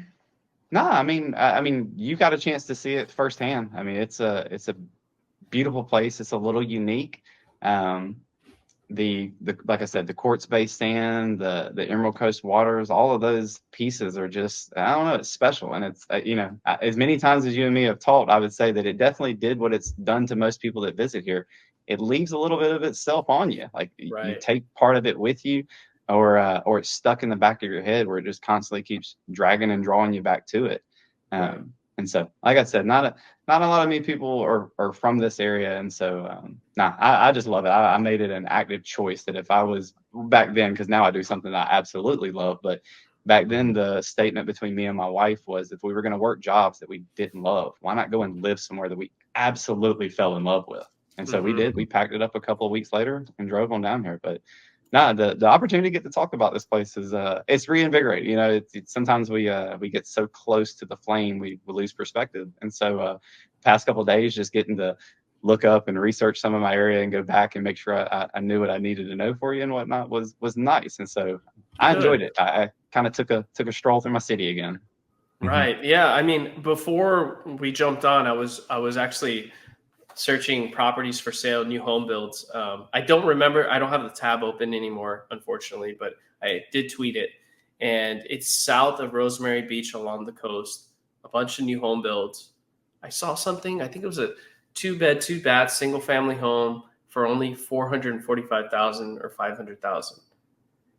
I mean, you got a chance to see it firsthand. I mean, it's a beautiful place. It's a little unique. Like I said, the quartz based sand, the Emerald Coast waters, all of those pieces are just, I don't know, it's special. And it's, as many times as you and me have talked, I would say that it definitely did what it's done to most people that visit here. It leaves a little bit of itself on you. Like you take part of it with you, or it's stuck in the back of your head where it just constantly keeps dragging and drawing you back to it. And so, like I said, not a lot of me people are from this area. And so, I just love it. I made it an active choice that if I was back then, because now I do something that I absolutely love. But back then, the statement between me and my wife was, if we were going to work jobs that we didn't love, why not go and live somewhere that we absolutely fell in love with? And so we did. We packed it up a couple of weeks later and drove on down here. But the opportunity to get to talk about this place is it's reinvigorating. It's sometimes we get so close to the flame we lose perspective. And so past couple of days, just getting to look up and research some of my area and go back and make sure I knew what I needed to know for you and whatnot was nice. And so I enjoyed it. I kind of took a stroll through my city again. Right. Yeah. I mean, before we jumped on, I was actually searching properties for sale, new home builds. I don't remember. I don't have the tab open anymore, unfortunately, but I did tweet it. And it's south of Rosemary Beach along the coast, a bunch of new home builds. I saw something, I think it was a 2-bed, 2-bath, single family home for only $445,000 or $500,000.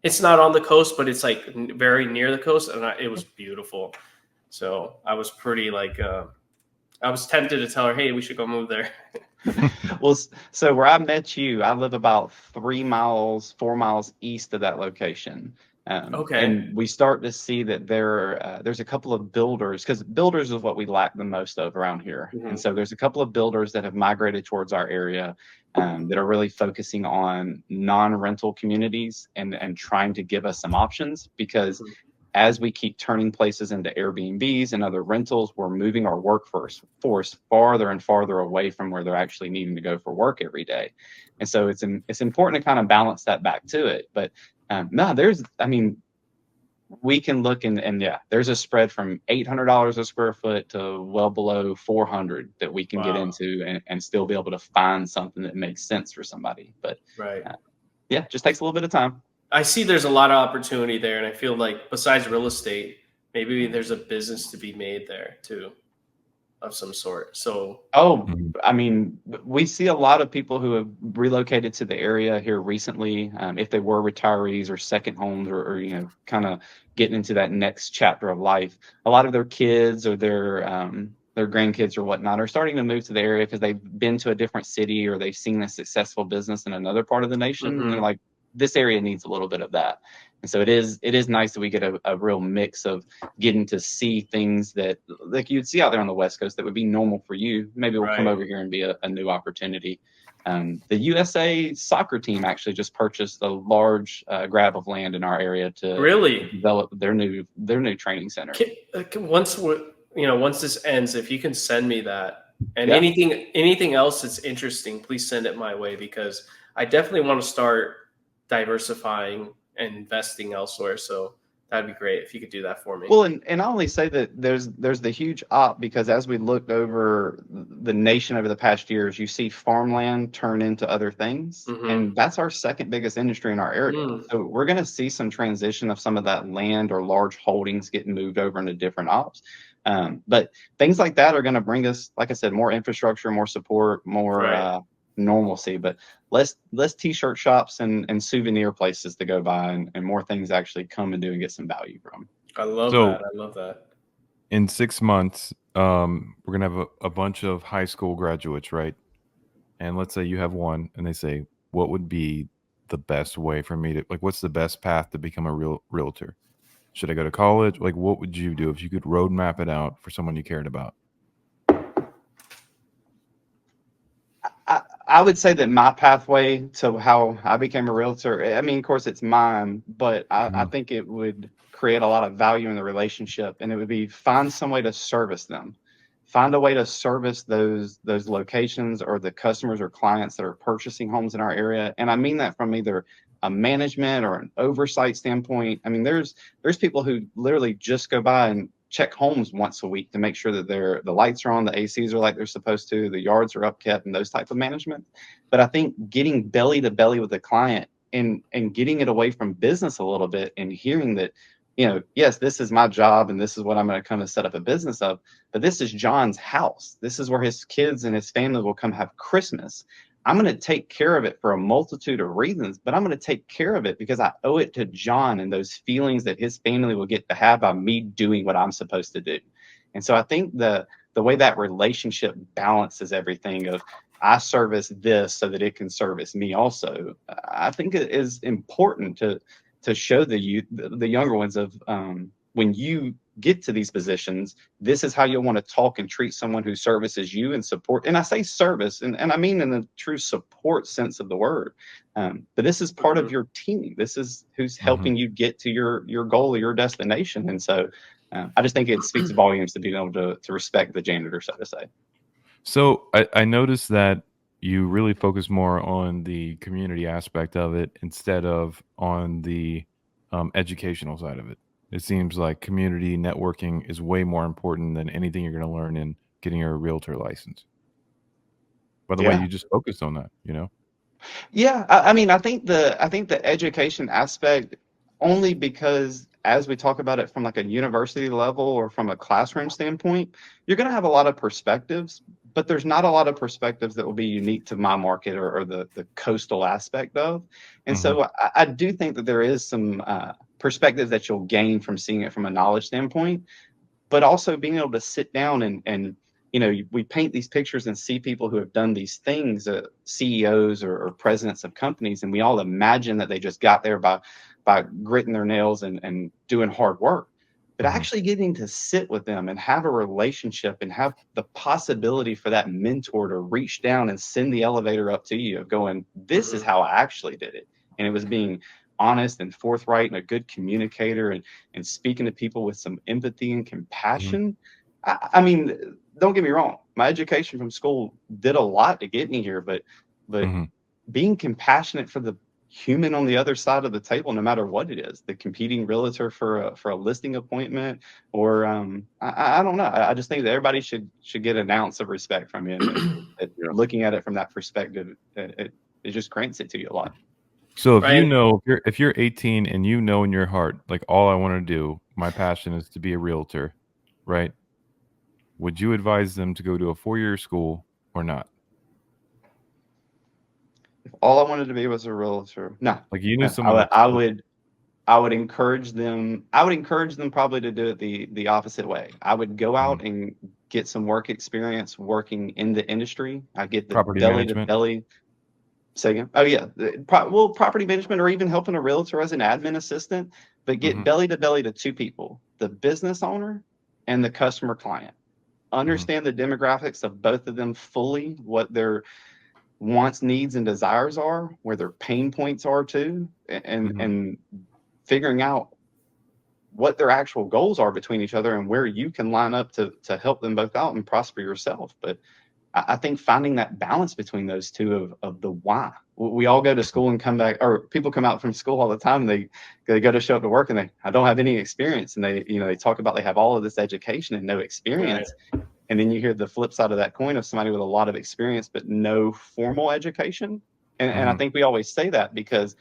It's not on the coast, but it's like very near the coast. And it was beautiful. So I was pretty I was tempted to tell her, hey, we should go move there. Well, so where I met you, I live about 4 miles east of that location. Okay. And we start to see that there's a couple of builders, because builders is what we lack the most of around here. And so there's a couple of builders that have migrated towards our area that are really focusing on non-rental communities and trying to give us some options, because as we keep turning places into Airbnbs and other rentals, we're moving our workforce farther and farther away from where they're actually needing to go for work every day. And so it's important to kind of balance that back to it. But we can look and yeah, there's a spread from $800 a square foot to well below 400 that we can get into and still be able to find something that makes sense for somebody. But yeah, just takes a little bit of time. I see there's a lot of opportunity there, and I feel like besides real estate, maybe there's a business to be made there too, of some sort. So, we see a lot of people who have relocated to the area here recently, if they were retirees or second homes or kind of getting into that next chapter of life. A lot of their kids or their grandkids or whatnot are starting to move to the area because they've been to a different city or they've seen a successful business in another part of the nation, and they're like, this area needs a little bit of that. And so it is nice that we get a real mix of getting to see things that like you'd see out there on the West Coast that would be normal for you. Maybe we'll come over here and be a new opportunity. The USA soccer team actually just purchased a large grab of land in our area to develop their new training center. Once this ends, if you can send me that and anything else that's interesting, please send it my way, because I definitely want to start diversifying and investing elsewhere. So That'd be great if you could do that for me. Well, and I only say that there's the huge op because as we looked over the nation over the past years, you see farmland turn into other things, and that's our second biggest industry in our area. So we're going to see some transition of some of that land or large holdings getting moved over into different ops. But things like that are going to bring us, like I said, more infrastructure, more support, more normalcy, but less t-shirt shops and souvenir places to go by, and more things actually come and do and get some value from. I love that. In 6 months, we're gonna have a bunch of high school graduates, right? And let's say you have one, and they say, "What would be the best way for me to what's the best path to become a realtor? Should I go to college? Like, what would you do if you could roadmap it out for someone you cared about?" I would say that my pathway to how I became a realtor, I mean, of course, it's mine, but I think it would create a lot of value in the relationship, and it would be find some way to service them. Find a way to service those locations or the customers or clients that are purchasing homes in our area. And I mean that from either a management or an oversight standpoint. I mean, there's people who literally just go by and check homes once a week to make sure that the lights are on, the ACs are like they're supposed to, the yards are upkept, and those type of management. But I think getting belly to belly with the client and getting it away from business a little bit and hearing that, yes, this is my job and this is what I'm going to come and set up a business of, but this is John's house. This is where his kids and his family will come have Christmas. I'm going to take care of it for a multitude of reasons, but I'm going to take care of it because I owe it to John and those feelings that his family will get to have by me doing what I'm supposed to do. And so I think the way that relationship balances everything of I service this so that it can service me also, I think it is important to show the younger ones of when you get to these positions, this is how you'll want to talk and treat someone who services you and support. And I say service, and I mean in the true support sense of the word. But this is part of your team. This is who's helping you get to your goal or your destination. And so I just think it speaks volumes to being able to respect the janitor, so to say. So I noticed that you really focus more on the community aspect of it instead of on the educational side of it. It seems like community networking is way more important than anything you're going to learn in getting your realtor license. By the way, you just focused on that, Yeah, I mean, I think the education aspect only because as we talk about it from like a university level or from a classroom standpoint, you're going to have a lot of perspectives, but there's not a lot of perspectives that will be unique to my market or the coastal aspect of. And so I do think that there is some perspectives that you'll gain from seeing it from a knowledge standpoint, but also being able to sit down and we paint these pictures and see people who have done these things, CEOs or presidents of companies, and we all imagine that they just got there by gritting their nails and doing hard work. But actually getting to sit with them and have a relationship and have the possibility for that mentor to reach down and send the elevator up to you of going, this is how I actually did it. And it was being honest and forthright and a good communicator and speaking to people with some empathy and compassion. I mean, don't get me wrong. My education from school did a lot to get me here, but being compassionate for the human on the other side of the table, no matter what it is, the competing realtor for a listing appointment, or I don't know. I just think that everybody should get an ounce of respect from you. And looking at it from that perspective, it just grants it to you a lot. So if you're 18 and you know in your heart, like, all I want to do, my passion is to be a realtor, right? Would you advise them to go to a 4-year school or not? If all I wanted to be was a realtor, no. Like, you knew someone. I would encourage them. I would encourage them probably to do it the opposite way. I would go out and get some work experience working in the industry. I get the Property belly management. to belly. Say again? Oh yeah, property management or even helping a realtor as an admin assistant, but get belly to belly to two people: the business owner and the customer client. Understand the demographics of both of them fully, what their wants, needs, and desires are, where their pain points are too, and figuring out what their actual goals are between each other and where you can line up to help them both out and prosper yourself. But I think finding that balance between those two of the why. We all go to school and come back, or people come out from school all the time. They go to show up to work and I don't have any experience. And they talk about they have all of this education and no experience. Right. And then you hear the flip side of that coin of somebody with a lot of experience, but no formal education. And I think we always say that because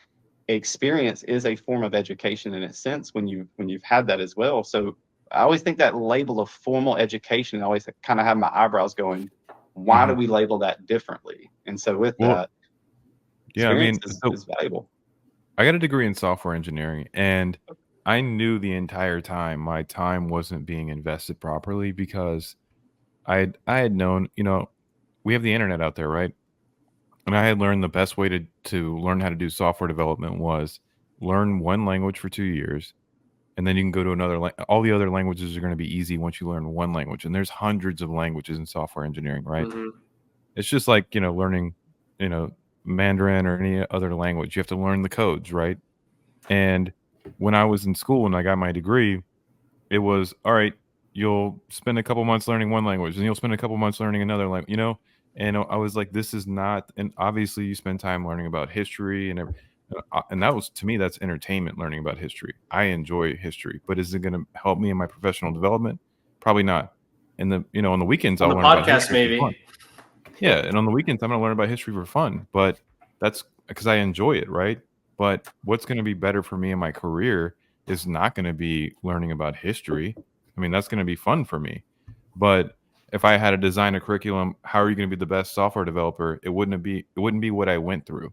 experience is a form of education in a sense when you've had that as well. So I always think that label of formal education, I always kind of have my eyebrows going, why do we label that differently? And so with that, experience is valuable. I got a degree in software engineering, and I knew the entire time my time wasn't being invested properly because I had known, we have the internet out there, right? And I had learned the best way to learn how to do software development was learn one language for 2 years, and then you can go to another. All the other languages are going to be easy once you learn one language, and there's hundreds of languages in software engineering, right? It's just like learning, Mandarin or any other language. You have to learn the codes, right? And when I was in school and I got my degree, it was all right. You'll spend a couple months learning one language, and you'll spend a couple months learning another language. And I was like, this is not. And obviously, you spend time learning about history and that was, to me, that's entertainment, learning about history. I enjoy history, but is it going to help me in my professional development? Probably not. And on the weekends, I'll learn about history maybe. for fun. Yeah, and on the weekends, I'm going to learn about history for fun, but that's because I enjoy it, right? But what's going to be better for me in my career is not going to be learning about history. I mean, that's going to be fun for me. But if I had to design a curriculum, how are you going to be the best software developer? It wouldn't be what I went through.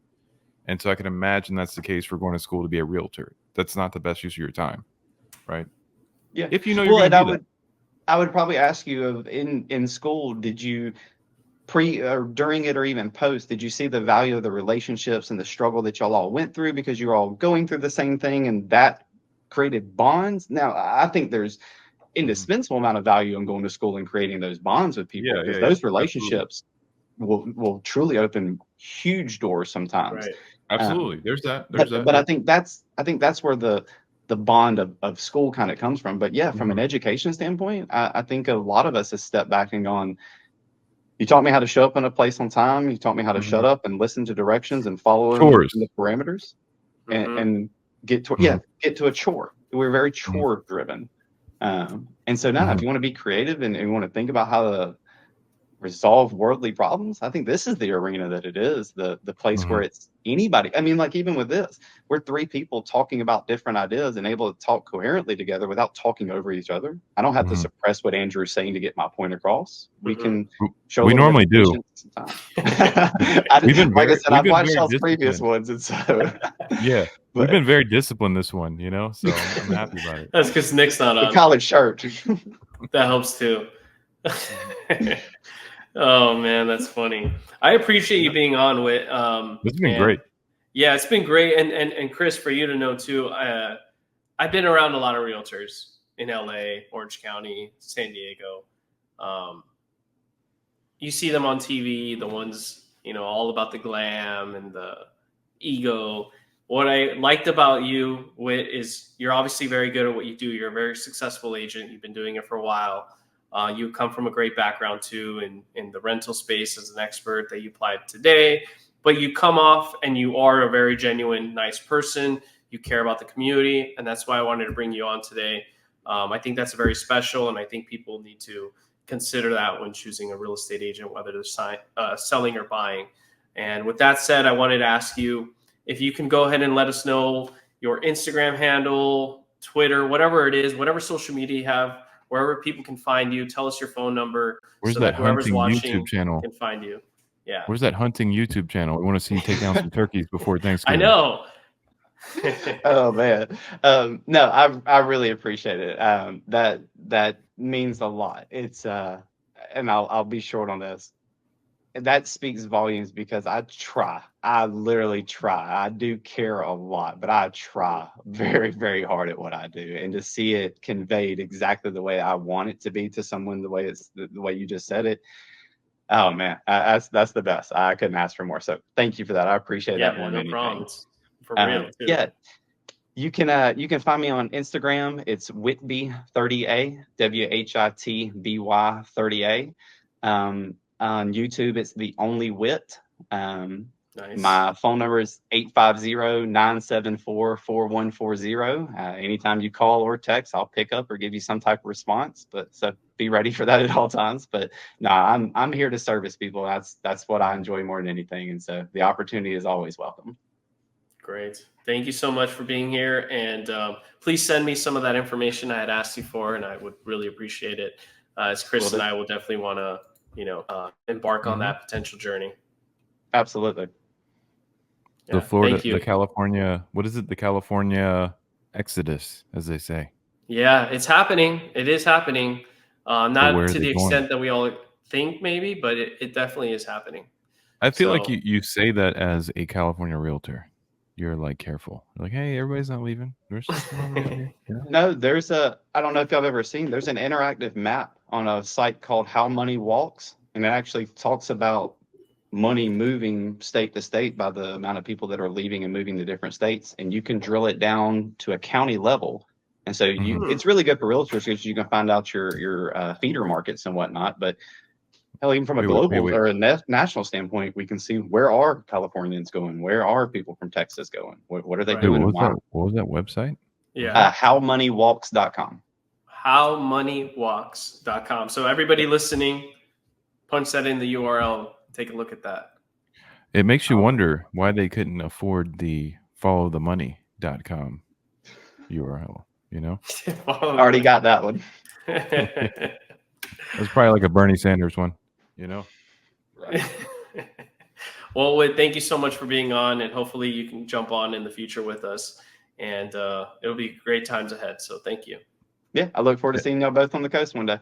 And so I can imagine that's the case for going to school to be a realtor. That's not the best use of your time, right? Yeah. If you're going to do that. I would probably ask you in school, did you pre or during it or even post, did you see the value of the relationships and the struggle that y'all all went through because you're all going through the same thing and that created bonds? Now, I think there's indispensable amount of value in going to school and creating those bonds with people because those relationships will truly open huge doors sometimes. Right. Absolutely. There's that. But I think that's where the bond of school kind of comes from. But yeah, from an education standpoint, I think a lot of us have stepped back and gone, you taught me how to show up in a place on time. You taught me how to shut up and listen to directions and follow the parameters and get to a chore. We're very chore driven. And so now if you want to be creative and you want to think about how to resolve worldly problems, I think this is the arena that it is, the place where it's anybody. I mean, like even with this, we're three people talking about different ideas and able to talk coherently together without talking over each other. I don't have to suppress what Andrew's saying to get my point across. We can show. We normally do. I've watched y'all's previous ones, and so yeah. We've been very disciplined this one, so I'm happy about it. That's because Nick's not on. The college shirt. That helps too. Oh man, that's funny. I appreciate you being on, Whit. It's been great. Yeah, it's been great. And Chris, for you to know too, I've been around a lot of realtors in LA, Orange County, San Diego. You see them on TV, the ones, all about the glam and the ego. What I liked about you, Whit, is you're obviously very good at what you do. You're a very successful agent. You've been doing it for a while. You come from a great background too in the rental space as an expert that you applied today, but you come off and you are a very genuine, nice person. You care about the community, and that's why I wanted to bring you on today. I think that's very special, and I think people need to consider that when choosing a real estate agent, whether they're selling or buying. And with that said, I wanted to ask you if you can go ahead and let us know your Instagram handle, Twitter, whatever it is, whatever social media you have, wherever people can find you. Tell us your phone number. Where's that hunting YouTube channel? Can find you. Yeah. Where's that hunting YouTube channel? We want to see you take down some turkeys before Thanksgiving. I know. Oh man. No, I really appreciate it. That means a lot. It's and I'll be short on this. That speaks volumes because I literally try. I do care a lot, but I try very, very hard at what I do. And to see it conveyed exactly the way I want it to be to someone, the way you just said it. Oh man, that's the best. I couldn't ask for more. So thank you for that. I appreciate that more than anything. For real too. Yeah. You can find me on Instagram. It's Whitby30A, WHITBY 30A. On YouTube, it's The Only Whit. Nice. My phone number is 850-974-4140. Anytime you call or text, I'll pick up or give you some type of response. But so be ready for that at all times. But no, I'm here to service people. That's what I enjoy more than anything. And so the opportunity is always welcome. Great. Thank you so much for being here. And please send me some of that information I had asked you for, and I would really appreciate it. As Chris and I will definitely want to, embark on that potential journey. Absolutely. The Florida, the California, what is it? The California exodus, as they say. Yeah, it's happening. It is happening. Not to the extent that we all think maybe, but it definitely is happening. I feel like you say that as a California realtor. You're like careful. You're like, hey, everybody's not leaving. There's something over here. Yeah. No, I don't know if y'all have ever seen, there's an interactive map on a site called How Money Walks. And it actually talks about money moving state to state by the amount of people that are leaving and moving to different states. And you can drill it down to a county level. And so it's really good for realtors because you can find out your feeder markets and whatnot. But hell, even from a global or a national standpoint, we can see where are Californians going? Where are people from Texas going? What are they doing? What was that website? Yeah. Howmoneywalks.com. Howmoneywalks.com. So everybody listening, punch that in the URL. Take a look at that. It makes you wonder why they couldn't afford the followthemoney.com URL, you know? Already got that one. That's probably like a Bernie Sanders one, you know? Right. Well, Whit, thank you so much for being on, and hopefully you can jump on in the future with us, and it'll be great times ahead. So thank you. Yeah, I look forward to seeing y'all both on the coast one day.